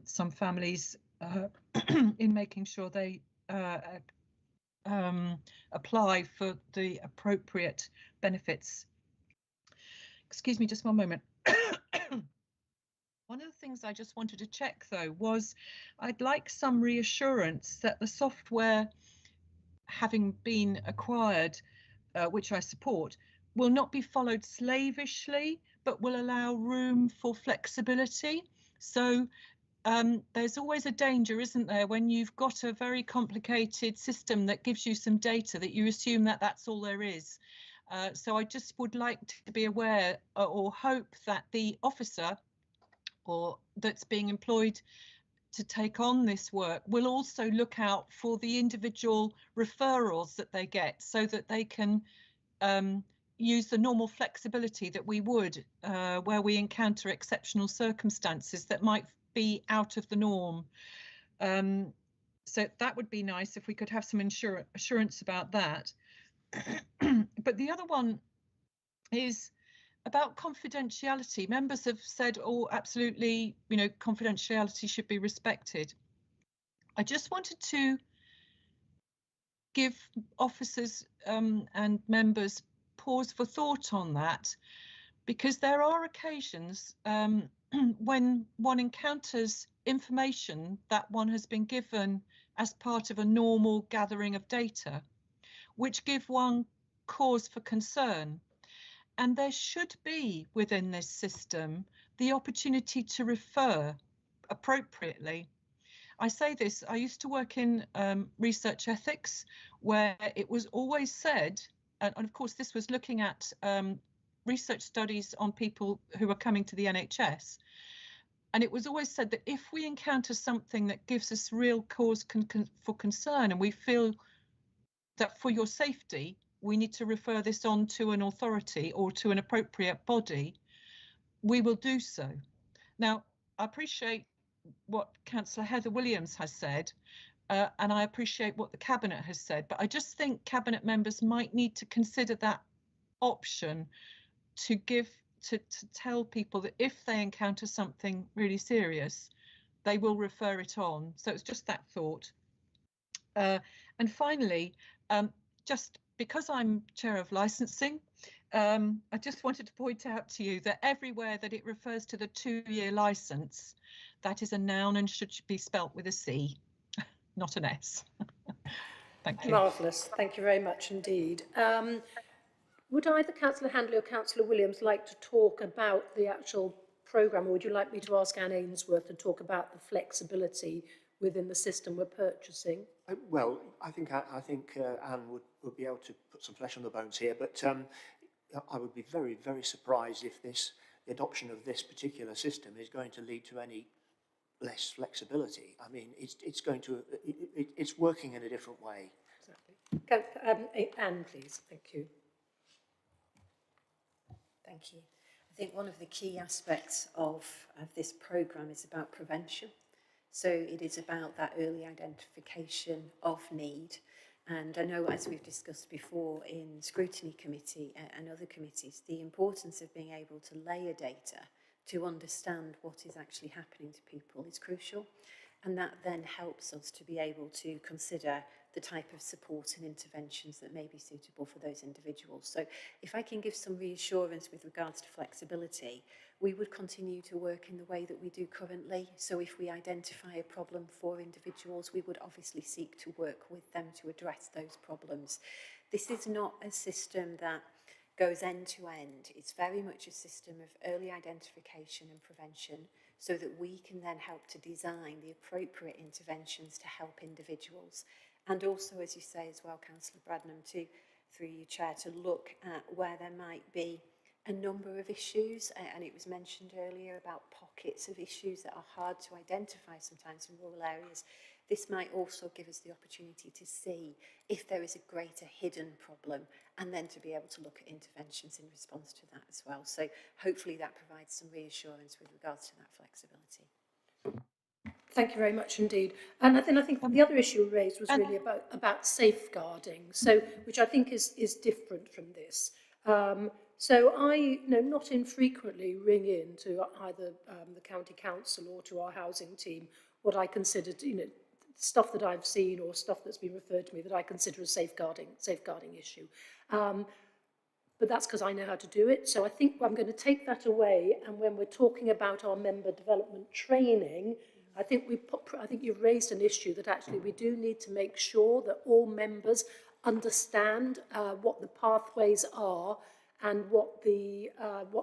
S8: some families in making sure they apply for the appropriate benefits. Excuse me, just one moment. One of the things I just wanted to check, though, was I'd like some reassurance that the software, having been acquired, which I support, will not be followed slavishly, but will allow room for flexibility. So there's always a danger, isn't there, when you've got a very complicated system that gives you some data that you assume that that's all there is. So I just would like to be aware or hope that the officer or that's being employed to take on this work will also look out for the individual referrals that they get, so that they can use the normal flexibility that we would where we encounter exceptional circumstances that might be out of the norm. So that would be nice if we could have some assurance about that. But the other one is about confidentiality. Members have said, oh, absolutely, confidentiality should be respected. I just wanted to give officers and members pause for thought on that, because there are occasions when one encounters information that one has been given as part of a normal gathering of data, which give one cause for concern. And there should be within this system the opportunity to refer appropriately. I say this, I used to work in research ethics, where it was always said, and of course this was looking at research studies on people who are coming to the NHS, and it was always said that if we encounter something that gives us real cause for concern, and we feel that for your safety, we need to refer this on to an authority or to an appropriate body, we will do so. Now, I appreciate what Councillor Heather Williams has said, and I appreciate what the Cabinet has said, but I just think Cabinet members might need to consider that option to tell people that if they encounter something really serious, they will refer it on. So it's just that thought. And finally, just because I'm chair of licensing, I just wanted to point out to you that everywhere that it refers to the 2-year license, that is a noun and should be spelt with a C, not an S. Thank you.
S1: Marvellous. Thank you very much indeed. Would either Councillor Handley or Councillor Williams like to talk about the actual programme, or would you like me to ask Anne Ainsworth to talk about the flexibility within the system we're purchasing?
S10: Well, I think Anne would be able to put some flesh on the bones here, but I would be very, very surprised if the adoption of this particular system is going to lead to any less flexibility. I mean, it's working in a different way.
S1: Exactly. Anne, please. Thank you.
S11: Thank you. I think one of the key aspects of this programme is about prevention. So it is about that early identification of need. And I know, as we've discussed before in Scrutiny Committee and other committees, the importance of being able to layer data to understand what is actually happening to people is crucial. And that then helps us to be able to consider the type of support and interventions that may be suitable for those individuals. So if I can give some reassurance with regards to flexibility, we would continue to work in the way that we do currently. So if we identify a problem for individuals, we would obviously seek to work with them to address those problems. This is not a system that goes end to end. It's very much a system of early identification and prevention, so that we can then help to design the appropriate interventions to help individuals. And also, as you say as well, Councillor Bradnam, through you, Chair, to look at where there might be a number of issues, and it was mentioned earlier about pockets of issues that are hard to identify sometimes in rural areas. This might also give us the opportunity to see if there is a greater hidden problem, and then to be able to look at interventions in response to that as well. So hopefully that provides some reassurance with regards to that flexibility.
S1: Thank you very much indeed. And I think the other issue raised was really about safeguarding, so which I think is different from this. So I not infrequently ring in to either the county council or to our housing team what I consider stuff that I've seen or stuff that's been referred to me that I consider a safeguarding issue. But that's because I know how to do it. So I think I'm going to take that away. And when we're talking about our member development training, I think you've raised an issue that actually we do need to make sure that all members understand what the pathways are and what the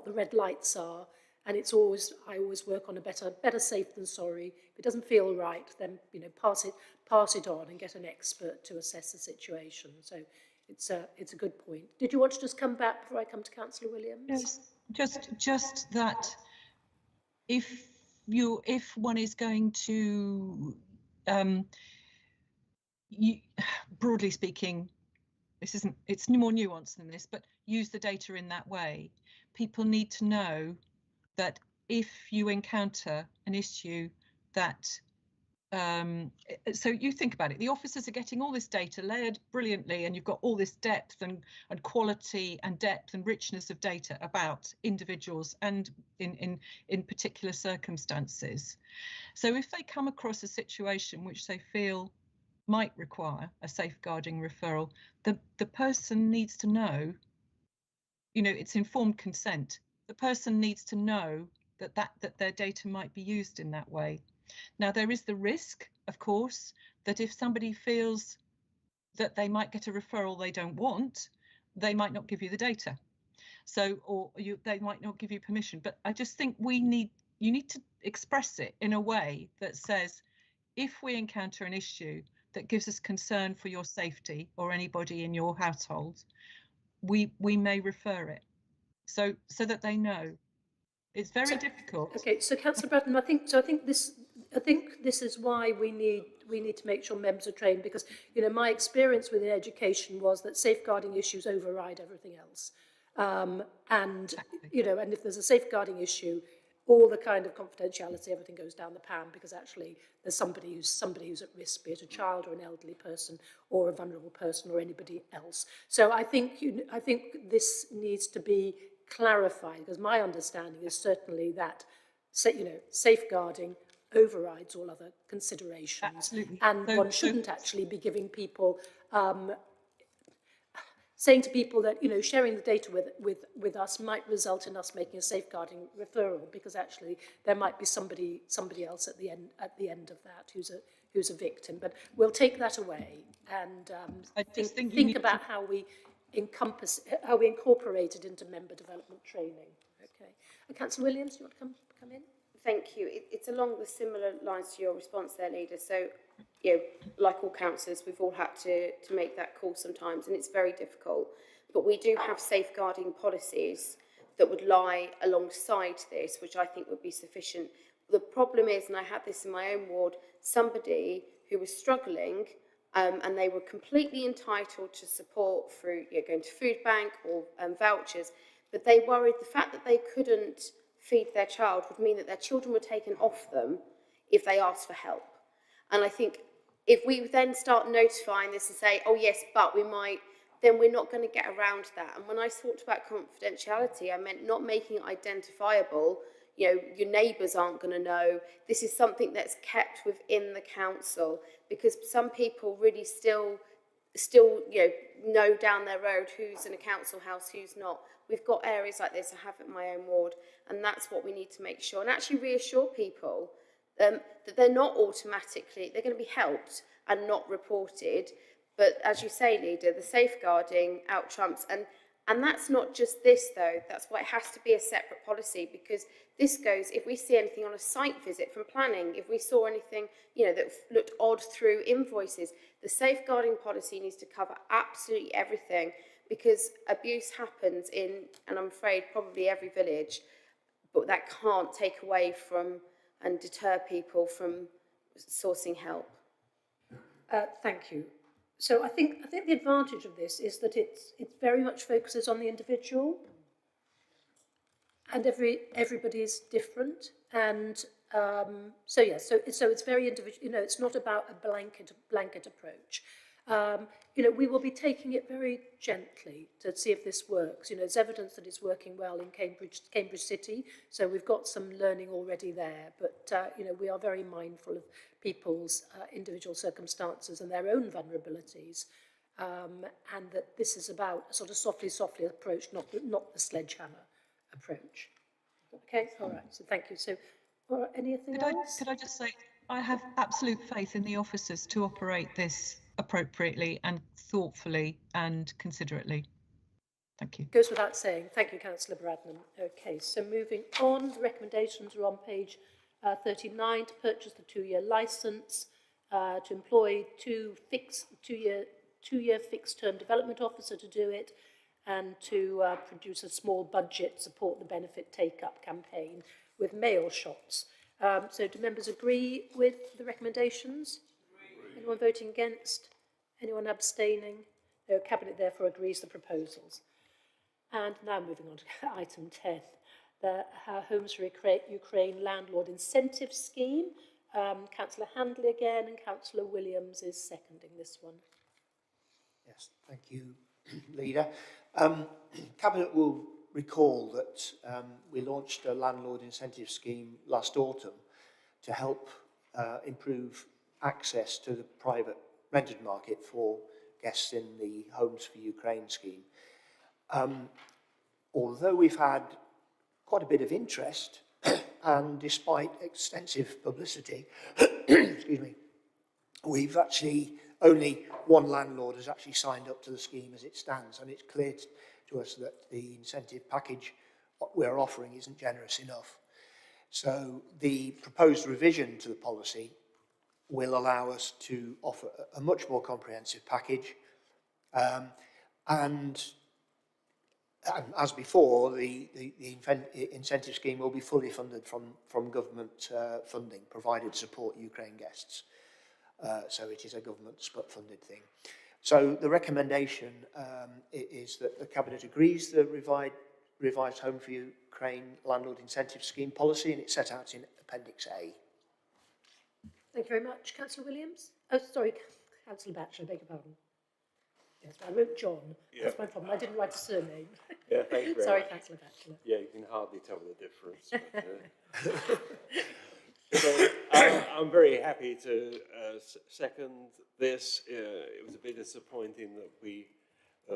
S1: red lights are. And I always work on a better safe than sorry. If it doesn't feel right, then pass it on and get an expert to assess the situation. So it's a good point. Did you want to just come back before I come to Councillor Williams?
S8: Yes, just that if one is going to, broadly speaking, it's more nuanced than this, but use the data in that way. People need to know that if you encounter an issue that, so you think about it, the officers are getting all this data layered brilliantly, and you've got all this depth and quality and depth and richness of data about individuals and in particular circumstances. So if they come across a situation which they feel might require a safeguarding referral, the person needs to know, it's informed consent. The person needs to know that their data might be used in that way. Now, there is the risk, of course, that if somebody feels that they might get a referral they don't want, they might not give you the data. So, they might not give you permission. But I just think you need to express it in a way that says, if we encounter an issue that gives us concern for your safety or anybody in your household, we may refer it. So that they know. It's very difficult.
S1: Okay, so Councillor Bratton, I think this is why we need to make sure members are trained, because my experience within education was that safeguarding issues override everything else, and if there's a safeguarding issue, all the kind of confidentiality, everything goes down the pan, because actually there's somebody who's at risk, be it a child or an elderly person or a vulnerable person or anybody else. So I think this needs to be clarified, because my understanding is certainly that safeguarding overrides all other considerations.
S8: Absolutely.
S1: And
S8: So-
S1: one
S8: so-
S1: shouldn't actually be giving people, saying to people that, you know, sharing the data with us might result in us making a safeguarding referral, because actually there might be somebody else at the end of that who's a victim. But we'll take that away and
S8: I just think you
S1: think
S8: need
S1: about how we incorporate it into member development training. Okay. Councillor Williams, do you want to come in?
S9: Thank you. It's along the similar lines to your response there, Leader. So, you know, like all councillors, we've all had to make that call sometimes, and it's very difficult. But we do have safeguarding policies that would lie alongside this, which I think would be sufficient. The problem is, and I had this in my own ward, somebody who was struggling, and they were completely entitled to support through going to food bank or vouchers, but they worried the fact that they couldn't feed their child would mean that their children were taken off them if they asked for help. And I think if we then start notifying this and say, oh yes, but we might, then we're not going to get around that. And when I talked about confidentiality, I meant not making it identifiable. You know, your neighbours aren't going to know. This is something that's kept within the council, because some people really still know down their road who's in a council house, who's not. We've got areas like this, I have it in my own ward, and that's what we need to make sure, and actually reassure people that they're not automatically, they're going to be helped and not reported. But as you say, Leader, the safeguarding out trumps, and that's not just this though, that's why it has to be a separate policy, because this goes, if we see anything on a site visit from planning, if we saw anything, you know, that looked odd through invoices, the safeguarding policy needs to cover absolutely everything, because abuse happens in, and I'm afraid, probably every village, but that can't take away from and deter people from sourcing help.
S1: Thank you. So I think the advantage of this is that it very much focuses on the individual, and everybody is different, and so it's very individual. You know, it's not about a blanket approach. You know, we will be taking it very gently to see if this works. You know, there's evidence that it's working well in Cambridge City, so we've got some learning already there. But you know, we are very mindful of people's individual circumstances and their own vulnerabilities, and that this is about a sort of softly approach, not the sledgehammer approach. Okay, all right. So thank you. So, anything else?
S8: Could I just say, I have absolute faith in the officers to operate this appropriately and thoughtfully and considerately. Thank you.
S1: Goes without saying. Thank you, Councillor Bradnam. Okay, so moving on, the recommendations are on page 39 to purchase the 2-year licence, to employ two-year fixed-term development officer to do it, and to produce a small budget, support the benefit take-up campaign with mail shots. So do members agree with the recommendations? Agree. Anyone voting against? Anyone abstaining? No, Cabinet therefore agrees the proposals. And now moving on to item 10, the Homes for Ukraine Landlord Incentive Scheme. Councillor Handley again, and Councillor Williams is seconding this one.
S10: Yes, thank you, Leader. Cabinet will recall that we launched a landlord incentive scheme last autumn to help improve access to the private rented market for guests in the Homes for Ukraine scheme. Although we've had quite a bit of interest, and despite extensive publicity, excuse me, we've actually, only one landlord has actually signed up to the scheme as it stands, and it's clear to us that the incentive package what we're offering isn't generous enough. So the proposed revision to the policy will allow us to offer a much more comprehensive package, and as before, the incentive scheme will be fully funded from government funding, provided to support Ukraine guests. So it is a government-funded thing. So the recommendation is that the Cabinet agrees the revised Home for Ukraine Landlord Incentive Scheme policy, and it's set out in Appendix A.
S1: Thank you very much. Councillor Williams? Oh, sorry, Councillor Batchelor, beg your pardon. Yes, I wrote John. Yeah. That's my problem. I didn't write a surname.
S12: Yeah, thank you very
S1: sorry,
S12: much.
S1: Councillor Batchelor.
S12: Yeah, you can hardly tell the difference. But, So I'm very happy to second this. It was a bit disappointing that we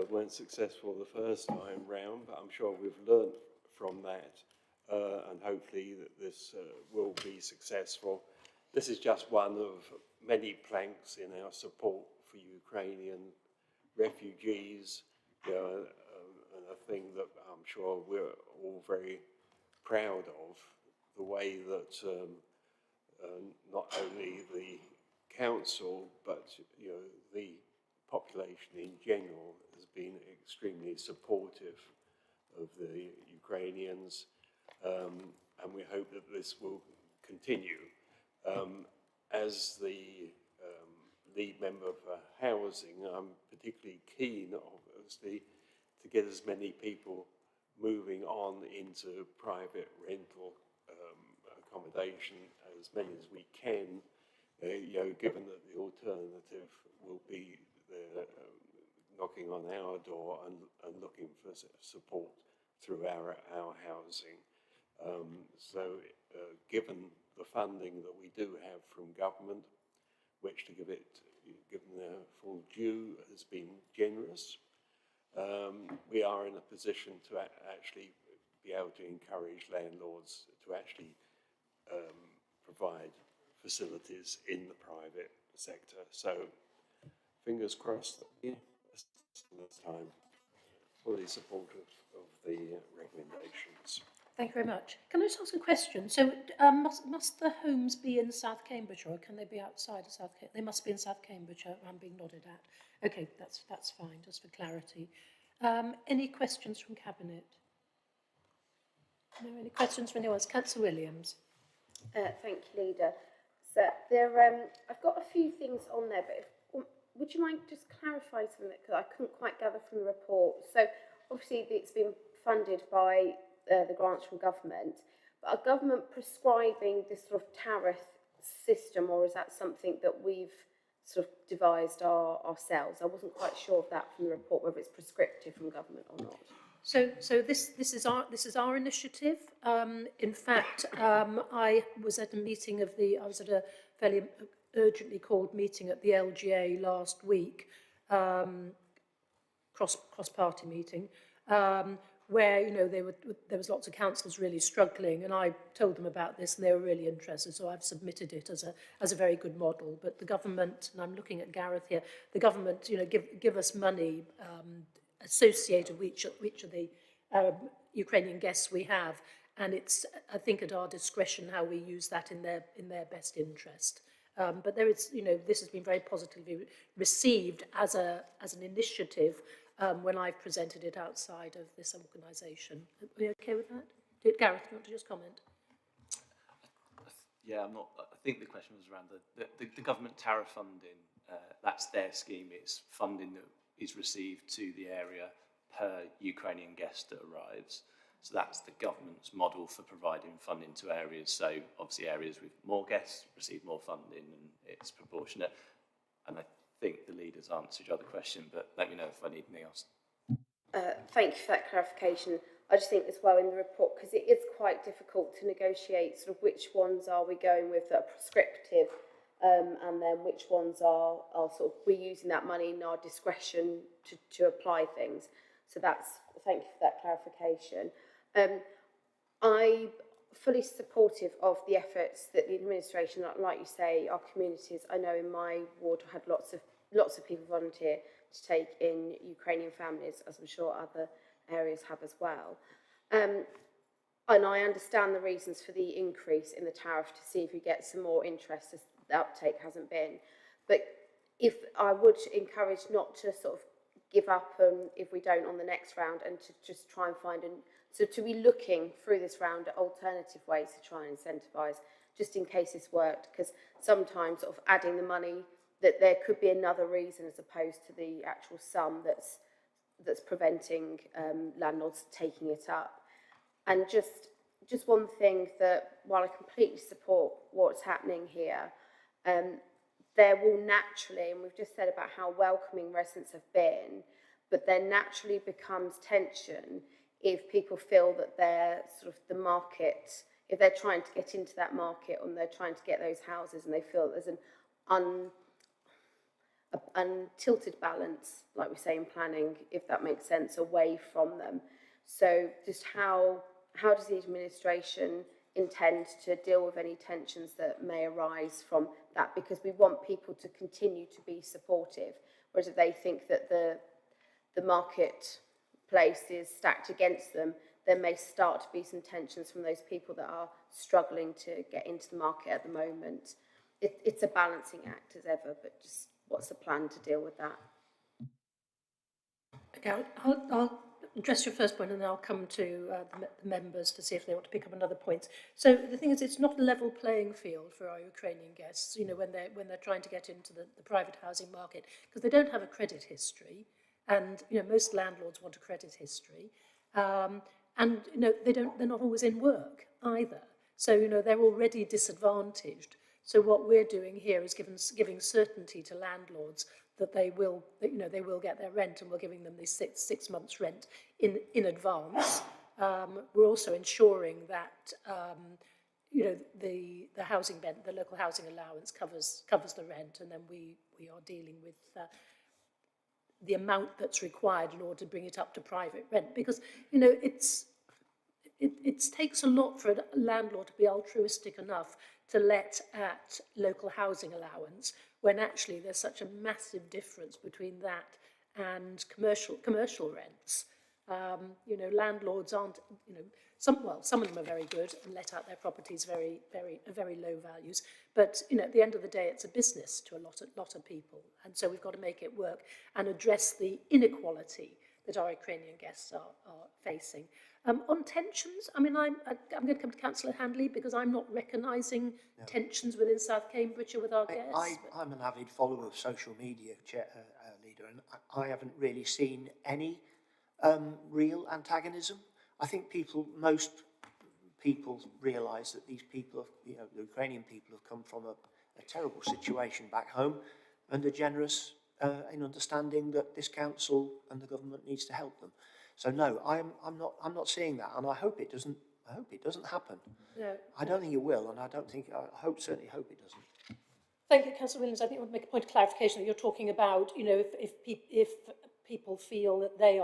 S12: weren't successful the first time round, but I'm sure we've learned from that, and hopefully that this will be successful. This is just one of many planks in our support for Ukrainian refugees, you know, and a thing that I'm sure we're all very proud of, the way that not only the council, but you know, the population in general has been extremely supportive of the Ukrainians, and we hope that this will continue. As the lead member for housing, I'm particularly keen, obviously, to get as many people moving on into private rental accommodation, as many as we can, you know, given that the alternative will be knocking on our door and looking for support through our housing. Given the funding that we do have from government, which, to give it, given their full due, has been generous, we are in a position to actually be able to encourage landlords to actually provide facilities in the private sector. So, fingers crossed that we, this time, fully supportive of the recommendations.
S1: Thank you very much. Can I just ask a question? So must the homes be in South Cambridgeshire, or can they be outside of South Cambridgeshire? They must be in South Cambridgeshire, I'm being nodded at. Okay, that's fine, just for clarity. Any questions from Cabinet? No, any questions from anyone else? Councillor Williams.
S9: Thank you, Leader. So I've got a few things on there, but would you mind just clarifying something, because I couldn't quite gather from the report. So obviously it's been funded by the grants from government, but are government prescribing this sort of tariff system, or is that something that we've sort of devised ourselves? I wasn't quite sure of that from the report, whether it's prescriptive from government or not.
S1: So this is our initiative. In fact, I was at a meeting of I was at a fairly urgently called meeting at the LGA last week, cross-party meeting, where, you know, there was lots of councils really struggling, and I told them about this, and they were really interested. So I've submitted it as a very good model. But the government, and I'm looking at Gareth here, the government, you know, give us money associated with each of the Ukrainian guests we have, and it's, I think, at our discretion how we use that in their best interest. But there is, you know, this has been very positively received as an initiative when I've presented it outside of this organisation. Are you okay with that? Gareth, do you want to just comment?
S13: Yeah, I think the question was around the government tariff funding. That's their scheme. It's funding that is received to the area per Ukrainian guest that arrives. So that's the government's model for providing funding to areas. So obviously areas with more guests receive more funding, and it's proportionate. And I think the leaders answered your other question, but let me know if I need anything else.
S9: Thank you for that clarification. I just think as well in the report, because it is quite difficult to negotiate sort of which ones are we going with that are prescriptive, and then which ones are sort of we're using that money in our discretion to apply things. So thank you for that clarification. I'm fully supportive of the efforts that the administration, like you say, our communities. I know in my ward I had lots of people volunteer to take in Ukrainian families, as I'm sure other areas have as well. And I understand the reasons for the increase in the tariff to see if we get some more interest, as the uptake hasn't been. But if I would encourage not to sort of give up if we don't on the next round, and to just try and find so to be looking through this round at alternative ways to try and incentivise, just in case this worked, because sometimes sort of adding the money, that there could be another reason as opposed to the actual sum that's preventing landlords taking it up. And just one thing, that while I completely support what's happening here, there will naturally, and we've just said about how welcoming residents have been, but there naturally becomes tension if people feel that they're sort of the market, if they're trying to get into that market and they're trying to get those houses and they feel there's an untilted balance, like we say in planning, if that makes sense, away from them. So just how does the administration intend to deal with any tensions that may arise from that? Because we want people to continue to be supportive, whereas if they think that the marketplace is stacked against them, there may start to be some tensions from those people that are struggling to get into the market at the moment. It's a balancing act as ever, but just what's the plan to deal with that?
S1: Okay, I'll address your first point and then I'll come to the members to see if they want to pick up another point. So the thing is, it's not a level playing field for our Ukrainian guests, you know, when they're trying to get into the private housing market, because they don't have a credit history, and you know most landlords want a credit history, and you know they're not always in work either. So you know they're already disadvantaged. So what we're doing here is giving certainty to landlords that they will get their rent, and we're giving them this six months rent in advance. We're also ensuring that you know the housing the local housing allowance covers the rent, and then we are dealing with the amount that's required in order to bring it up to private rent, because you know it takes a lot for a landlord to be altruistic enough to let at local housing allowance when actually there's such a massive difference between that and commercial rents. You know, landlords aren't, you know, some of them are very good and let out their properties very low values, but you know, at the end of the day, it's a business to a lot of people, and so we've got to make it work and address the inequality that our Ukrainian guests are facing. On tensions, I mean, I'm going to come to Councillor Handley because I'm not recognising tensions within South Cambridgeshire with our guests.
S10: I'm an avid follower of social media, Leader, and I haven't really seen any real antagonism. I think most people realise that these people, you know, the Ukrainian people have come from a terrible situation back home, and are generous in understanding that this council and the government needs to help them. So no, I'm not seeing that, and I hope it doesn't happen.
S1: No,
S10: I don't think it will, and I certainly hope it doesn't.
S1: Thank you, Councillor Williams. I think I want to make a point of clarification that you're talking about, you know, if people feel that they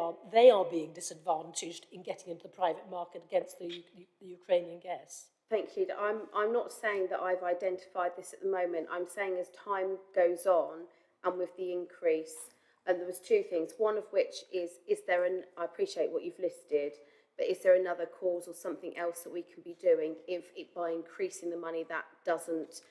S1: are being disadvantaged in getting into the private market against the Ukrainian guests.
S9: Thank you. I'm not saying that I've identified this at the moment. I'm saying as time goes on and with the increase, and there was two things, one of which is there I appreciate what you've listed, but is there another cause or something else that we can be doing if by increasing the money that doesn't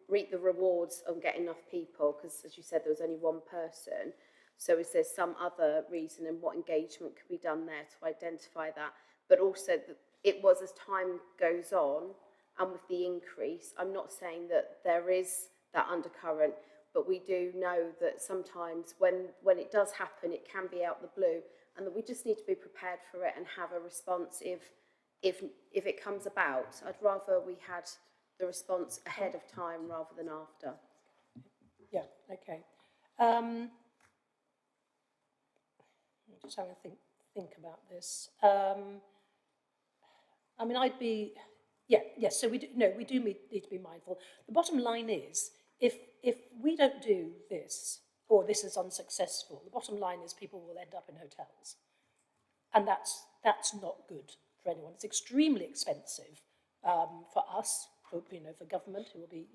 S9: reap the rewards of getting enough people? Because as you said, there was only one person. So is there some other reason, and what engagement could be done there to identify that? But also that it was as time goes on and with the increase, I'm not saying that there is that undercurrent, but we do know that sometimes when it does happen, it can be out the blue, and that we just need to be prepared for it and have a response if it comes about. I'd rather we had the response ahead of time rather than after.
S1: Yeah, okay. I'm just having to think about this. I mean, yes, so we do need to be mindful. The bottom line is, if we don't do this, or this is unsuccessful, the bottom line is people will end up in hotels. And that's not good for anyone. It's extremely expensive for us, for government, who will be,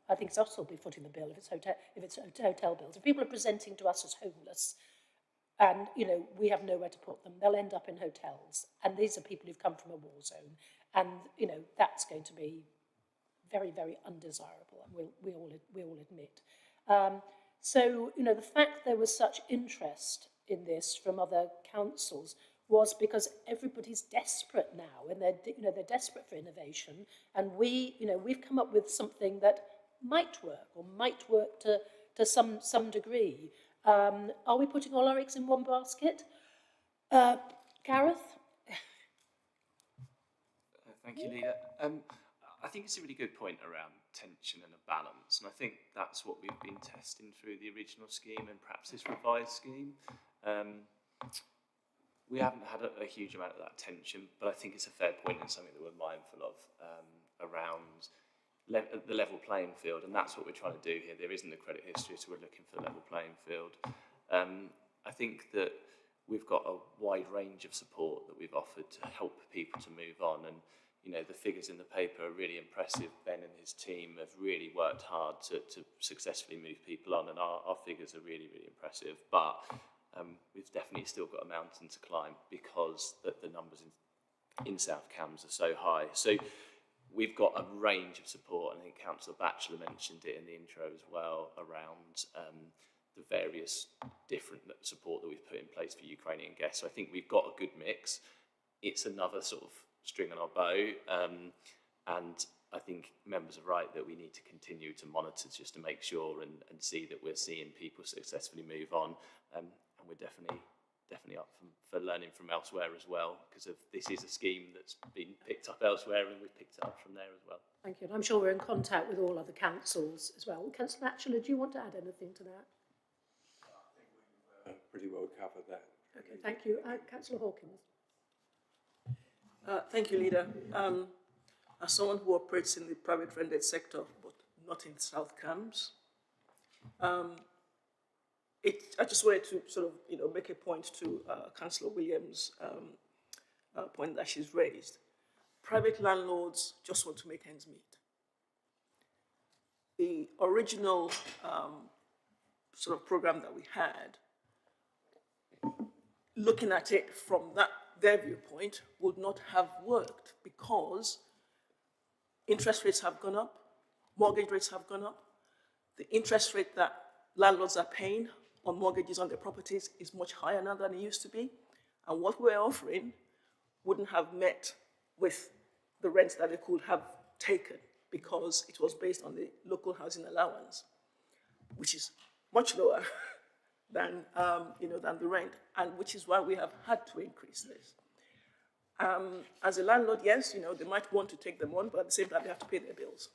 S1: I think it's us who will be footing the bill if it's hotel bills. If people are presenting to us as homeless, and, we have nowhere to put them, they'll end up in hotels. And these are people who've come from a war zone. And, that's going to be very, very undesirable, and we all admit. So, the fact there was such interest in this from other councils was because everybody's desperate now, and they're desperate for innovation. And we've come up with something that might work to some degree. Are we putting all our eggs in one basket? Gareth?
S13: Thank you, Leader. I think it's a really good point around tension and a balance, and I think that's what we've been testing through the original scheme and perhaps this revised scheme. we haven't had a huge amount of that attention, but I think it's a fair point and something that we're mindful of around the level playing field, and that's what we're trying to do here. There isn't a credit history, so we're looking for the level playing field. I think that we've got a wide range of support that we've offered to help people to move on, and you know, the figures in the paper are really impressive. Ben and his team have really worked hard to successfully move people on, and our figures are really, really impressive. But we've definitely still got a mountain to climb because the numbers in South Cambs are so high. So we've got a range of support. I think Councillor Batchelor mentioned it in the intro as well, around the various different support that we've put in place for Ukrainian guests. So I think we've got a good mix. It's another sort of string on our bow, and I think members are right that we need to continue to monitor just to make sure and see that we're seeing people successfully move on, and we're definitely up for learning from elsewhere as well, because this is a scheme that's been picked up elsewhere and we've picked it up from there as well.
S1: Thank you. And I'm sure we're in contact with all other councils as well. Councillor Batchelor, do you want to add anything to that?
S12: I think we've pretty well covered that.
S1: Okay, thank you. Councillor Hawkins.
S7: Thank you, Leader. As someone who operates in the private rented sector, but not in South Cambs, I just wanted to sort of, make a point to Councillor Williams' point that she's raised. Private landlords just want to make ends meet. The original sort of program that we had, looking at it from their viewpoint, would not have worked because interest rates have gone up, mortgage rates have gone up. The interest rate that landlords are paying on mortgages on their properties is much higher now than it used to be. And what we're offering wouldn't have met with the rents that they could have taken because it was based on the local housing allowance, which is much lower than the rent, and which is why we have had to increase this. As a landlord, yes, they might want to take them on, but at the same time, they have to pay their bills.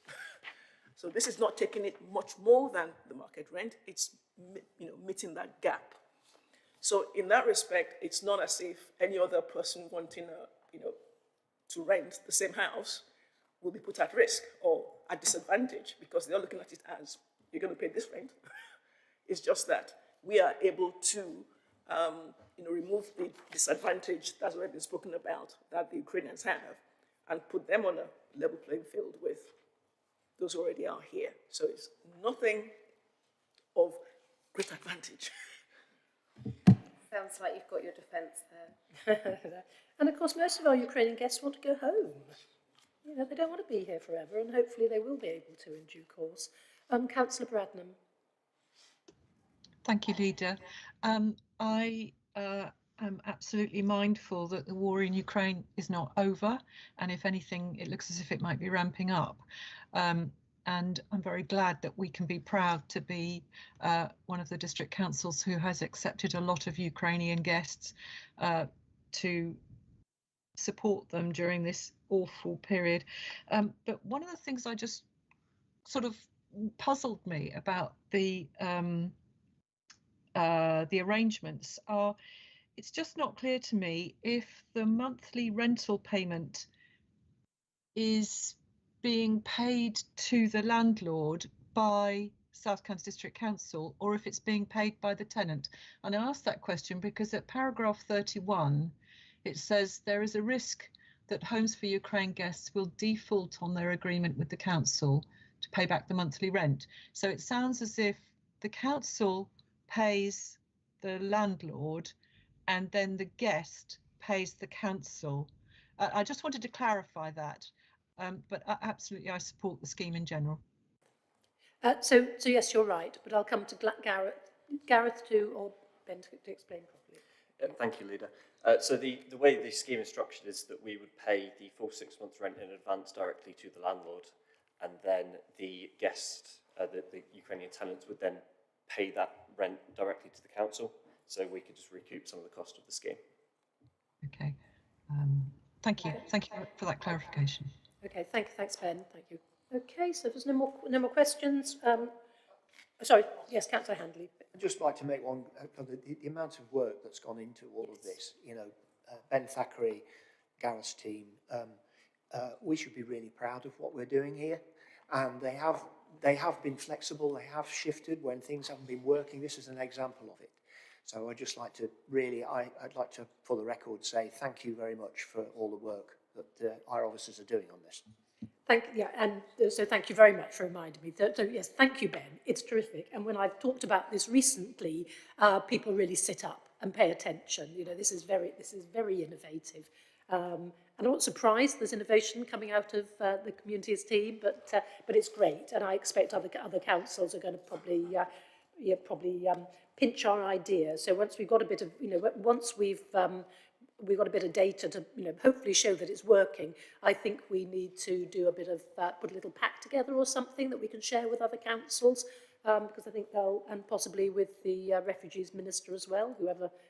S7: So this is not taking it much more than the market rent. It's meeting that gap. So in that respect, it's not as if any other person wanting to rent the same house will be put at risk or at disadvantage because they're looking at it as you're going to pay this rent. It's just that we are able to remove the disadvantage that's already been spoken about that the Ukrainians have and put them on a level playing field with those who already are here. So it's nothing of great advantage.
S9: Sounds like you've got your defence there.
S1: And of course, most of our Ukrainian guests want to go home. They don't want to be here forever, and hopefully they will be able to in due course. Councillor Bradnam.
S8: Thank you, Leader. I am absolutely mindful that the war in Ukraine is not over, and if anything, it looks as if it might be ramping up. And I'm very glad that we can be proud to be one of the district councils who has accepted a lot of Ukrainian guests to support them during this awful period. But one of the things I just sort of puzzled me about the arrangements are, it's just not clear to me if the monthly rental payment is being paid to the landlord by South Cambs District Council or if it's being paid by the tenant. And I ask that question because at paragraph 31 it says there is a risk that Homes for Ukraine guests will default on their agreement with the council to pay back the monthly rent. So it sounds as if the council pays the landlord and then the guest pays the council. I just wanted to clarify that. But absolutely, I support the scheme in general.
S1: So yes, you're right, but I'll come to Gareth or Ben to explain properly.
S14: Thank you, Leader. So the way the scheme is structured is that we would pay the full 6 months rent in advance directly to the landlord, and then the guest, the Ukrainian tenants would then pay that rent directly to the council, so we could just recoup some of the cost of the scheme.
S8: Okay. Thank you for that clarification.
S1: Okay, thanks, Ben. Thank you. Okay, so if there's no more questions. Sorry, yes, Councillor Handley.
S10: I'd just like to make one, the amount of work that's gone into all of this, Ben Thackeray, Gareth's team, we should be really proud of what we're doing here. And they have been flexible, they have shifted when things haven't been working. This is an example of it. So I'd just like to really, I'd like to, for the record, say thank you very much for all the work that our officers are doing on this.
S1: So thank you very much for reminding me. So yes, thank you, Ben. It's terrific. And when I've talked about this recently, people really sit up and pay attention. You know, this is very innovative. And I'm not surprised there's innovation coming out of the communities team, but it's great. And I expect other councils are going to probably pinch our idea. So once we've got a bit of, once we've got a bit of data to, hopefully show that it's working, I think we need to do a bit of, put a little pack together or something that we can share with other councils, because I think they'll, and possibly with the Refugees Minister as well,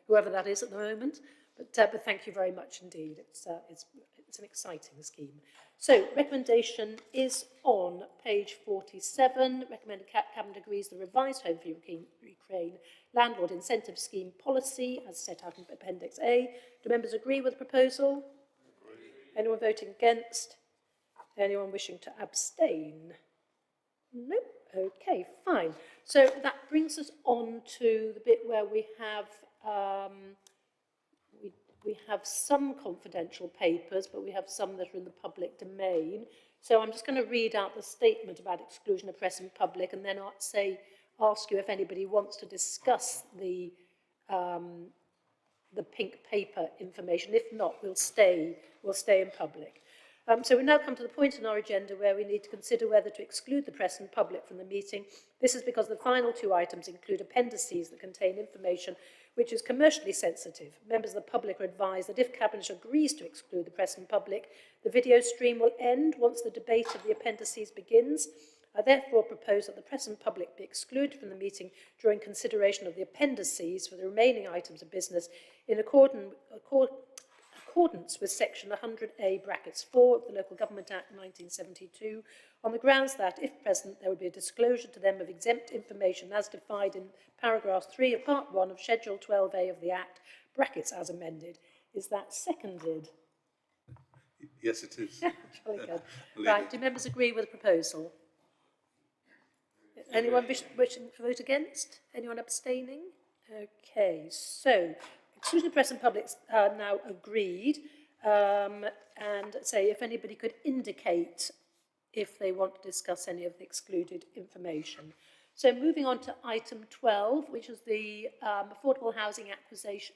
S1: whoever that is at the moment. But thank you very much indeed. It's an exciting scheme. So recommendation is on page 47. Recommended Cabinet agrees the revised Home for Ukraine landlord incentive scheme policy as set out in Appendix A. Do members agree with the proposal? Anyone voting against? Anyone wishing to abstain? Nope. Okay, fine. So that brings us on to the bit where we have we have some confidential papers, but we have some that are in the public domain. So I'm just going to read out the statement about exclusion of press and public, and then ask you if anybody wants to discuss the pink paper information. If not, we'll stay in public. So we now come to the point in our agenda where we need to consider whether to exclude the press and public from the meeting. This is because the final two items include appendices that contain information which is commercially sensitive. Members of the public are advised that if Cabinet agrees to exclude the press and public, the video stream will end once the debate of the appendices begins. I therefore propose that the press and public be excluded from the meeting during consideration of the appendices for the remaining items of business in accordance with section 100A brackets 4 of the Local Government Act 1972, on the grounds that, if present, there would be a disclosure to them of exempt information as defined in paragraph 3 of part 1 of schedule 12A of the Act, brackets as amended. Is that seconded?
S6: Yes, it is.
S1: Jolly good. Right, do members agree with the proposal? Anyone wishing to vote against? Anyone abstaining? Okay, so exclusion of press and public now agreed, and say if anybody could indicate if they want to discuss any of the excluded information. So moving on to item 12, which is the affordable housing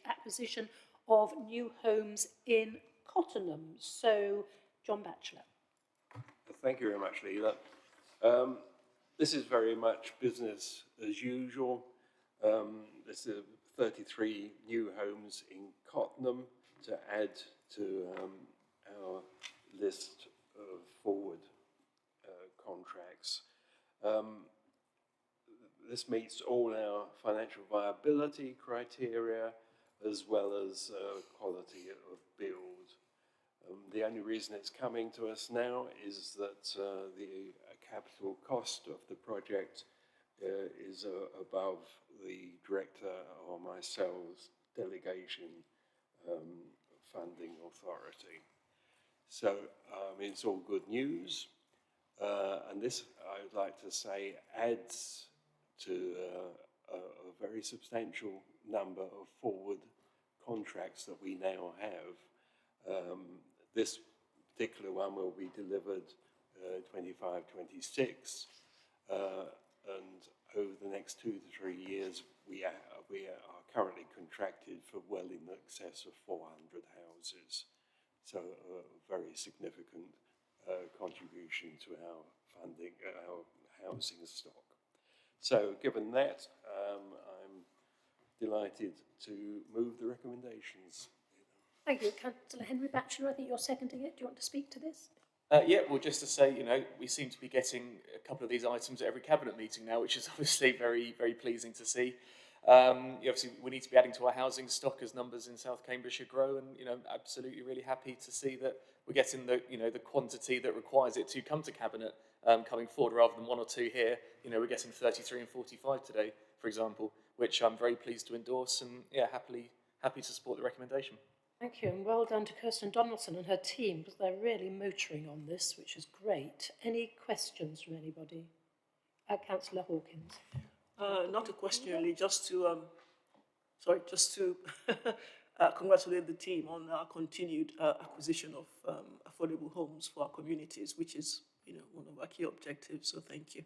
S1: acquisition of new homes in Cottenham. So, John Batchelor.
S12: Thank you very much, Leila. This is very much business as usual. This is 33 new homes in Cottenham to add to our list of forward contracts. This meets all our financial viability criteria as well as quality of build. The only reason it's coming to us now is that the capital cost of the project is above the director or myself's delegation funding authority. So it's all good news. And this, I would like to say, adds to a very substantial number of forward contracts that we now have. This particular one will be delivered 25-26, and over the next 2 to 3 years, we are currently contracted for well in excess of 400 houses. So a very significant contribution to our funding, our housing stock. So given that, I'm delighted to move the recommendations.
S1: Thank you. Councillor Henry Batchelor, I think you're seconding it. Do you want to speak to this?
S5: Yeah, well, just to say, we seem to be getting a couple of these items at every cabinet meeting now, which is obviously very, very pleasing to see. Obviously, we need to be adding to our housing stock as numbers in South Cambridgeshire grow, and absolutely really happy to see that we're getting the the quantity that requires it to come to cabinet coming forward, rather than 1 or 2 here. We're getting 33 and 45 today, for example, which I'm very pleased to endorse, and happy to support the recommendation.
S1: Thank you, and well done to Kirsten Donaldson and her team, because they're really motoring on this, which is great. Any questions from anybody? Councillor Hawkins.
S7: Not a question really, just to congratulate the team on our continued acquisition of affordable homes for our communities, which is, one of our key objectives. So thank you.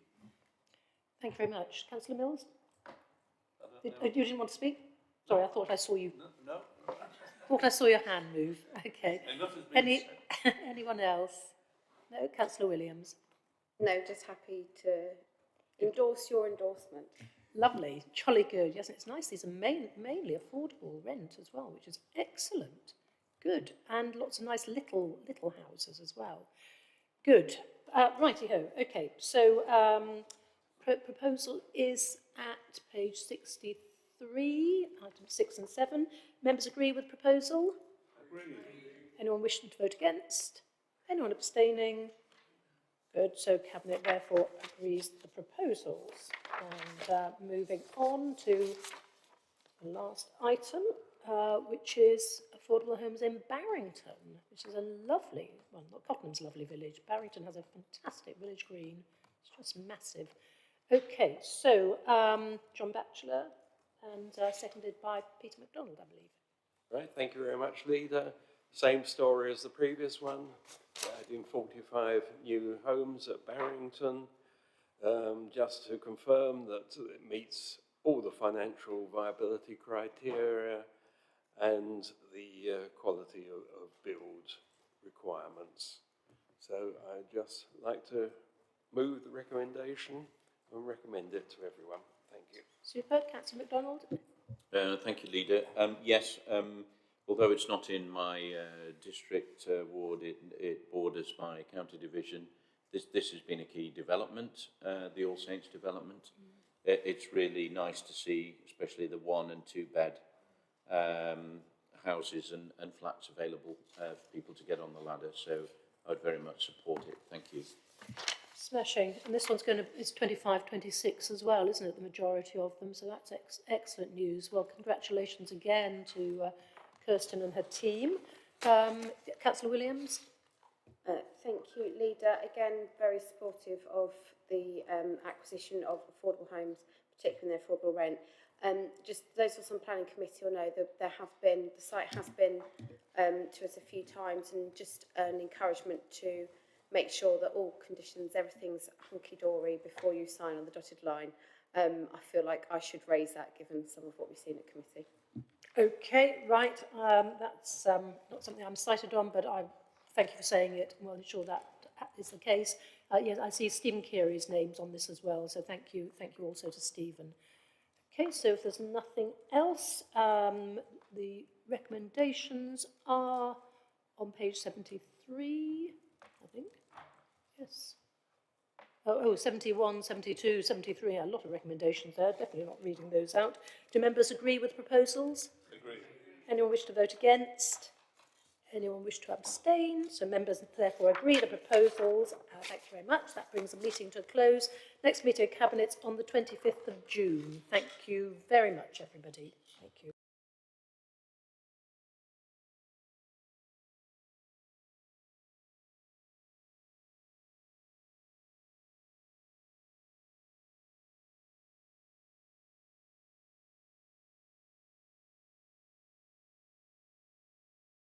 S1: Thank you very much. Councillor Mills? You didn't want to speak? Sorry, I thought I saw you.
S6: No.
S1: Thought I saw your hand move. Okay. Anyone else? No? Councillor Williams?
S9: No, just happy to endorse your endorsement.
S1: Lovely, jolly good. Yes, it's nice. These are mainly affordable rent as well, which is excellent. Good, and lots of nice little houses as well. Good. Righty-ho. Okay, so proposal is at page 63, items 6 and 7. Members agree with proposal? Agree. Anyone wishing to vote against? Anyone abstaining? Good, so Cabinet therefore agrees the proposals. And moving on to the last item, which is affordable homes in Barrington, which is a lovely, well, not Cottenham's lovely village. Barrington has a fantastic village green. It's just massive. Okay, so John Batchelor and seconded by Peter MacDonald, I believe.
S12: Right, thank you very much, Leader. Same story as the previous one, adding 45 new homes at Barrington, just to confirm that it meets all the financial viability criteria and the quality of build requirements. So I'd just like to move the recommendation and recommend it to everyone. Thank you.
S1: Super. Councillor MacDonald?
S15: Thank you, Leader. Yes, although it's not in my district ward, it borders my county division. This has been a key development, the All Saints development. It's really nice to see, especially the 1 and 2 bed houses and flats available for people to get on the ladder. So I'd very much support it. Thank you.
S1: Smashing. And this one's it's 25, 26 as well, isn't it? The majority of them. So that's excellent news. Well, congratulations again to Kirsten and her team. Councillor Williams?
S9: Thank you, Leader. Again, very supportive of the acquisition of affordable homes, particularly in the affordable rent. Just those of us on planning committee will know that the site has been to us a few times, and just an encouragement to make sure that all conditions, everything's hunky-dory before you sign on the dotted line. I feel like I should raise that given some of what we've seen at committee.
S1: Okay, right. That's not something I'm cited on, but I thank you for saying it. I'm well ensure that is the case. Yes, I see Stephen Keary's name's on this as well, so thank you also to Stephen. Okay, so if there's nothing else, the recommendations are on page 73, I think. Yes. 71, 72, 73, a lot of recommendations there, definitely not reading those out. Do members agree with proposals?
S6: Agree.
S1: Anyone wish to vote against? Anyone wish to abstain? So members therefore agree the proposals. Thank you very much. That brings the meeting to a close. Next meeting of Cabinet on the 25th of June. Thank you very much, everybody. Thank you.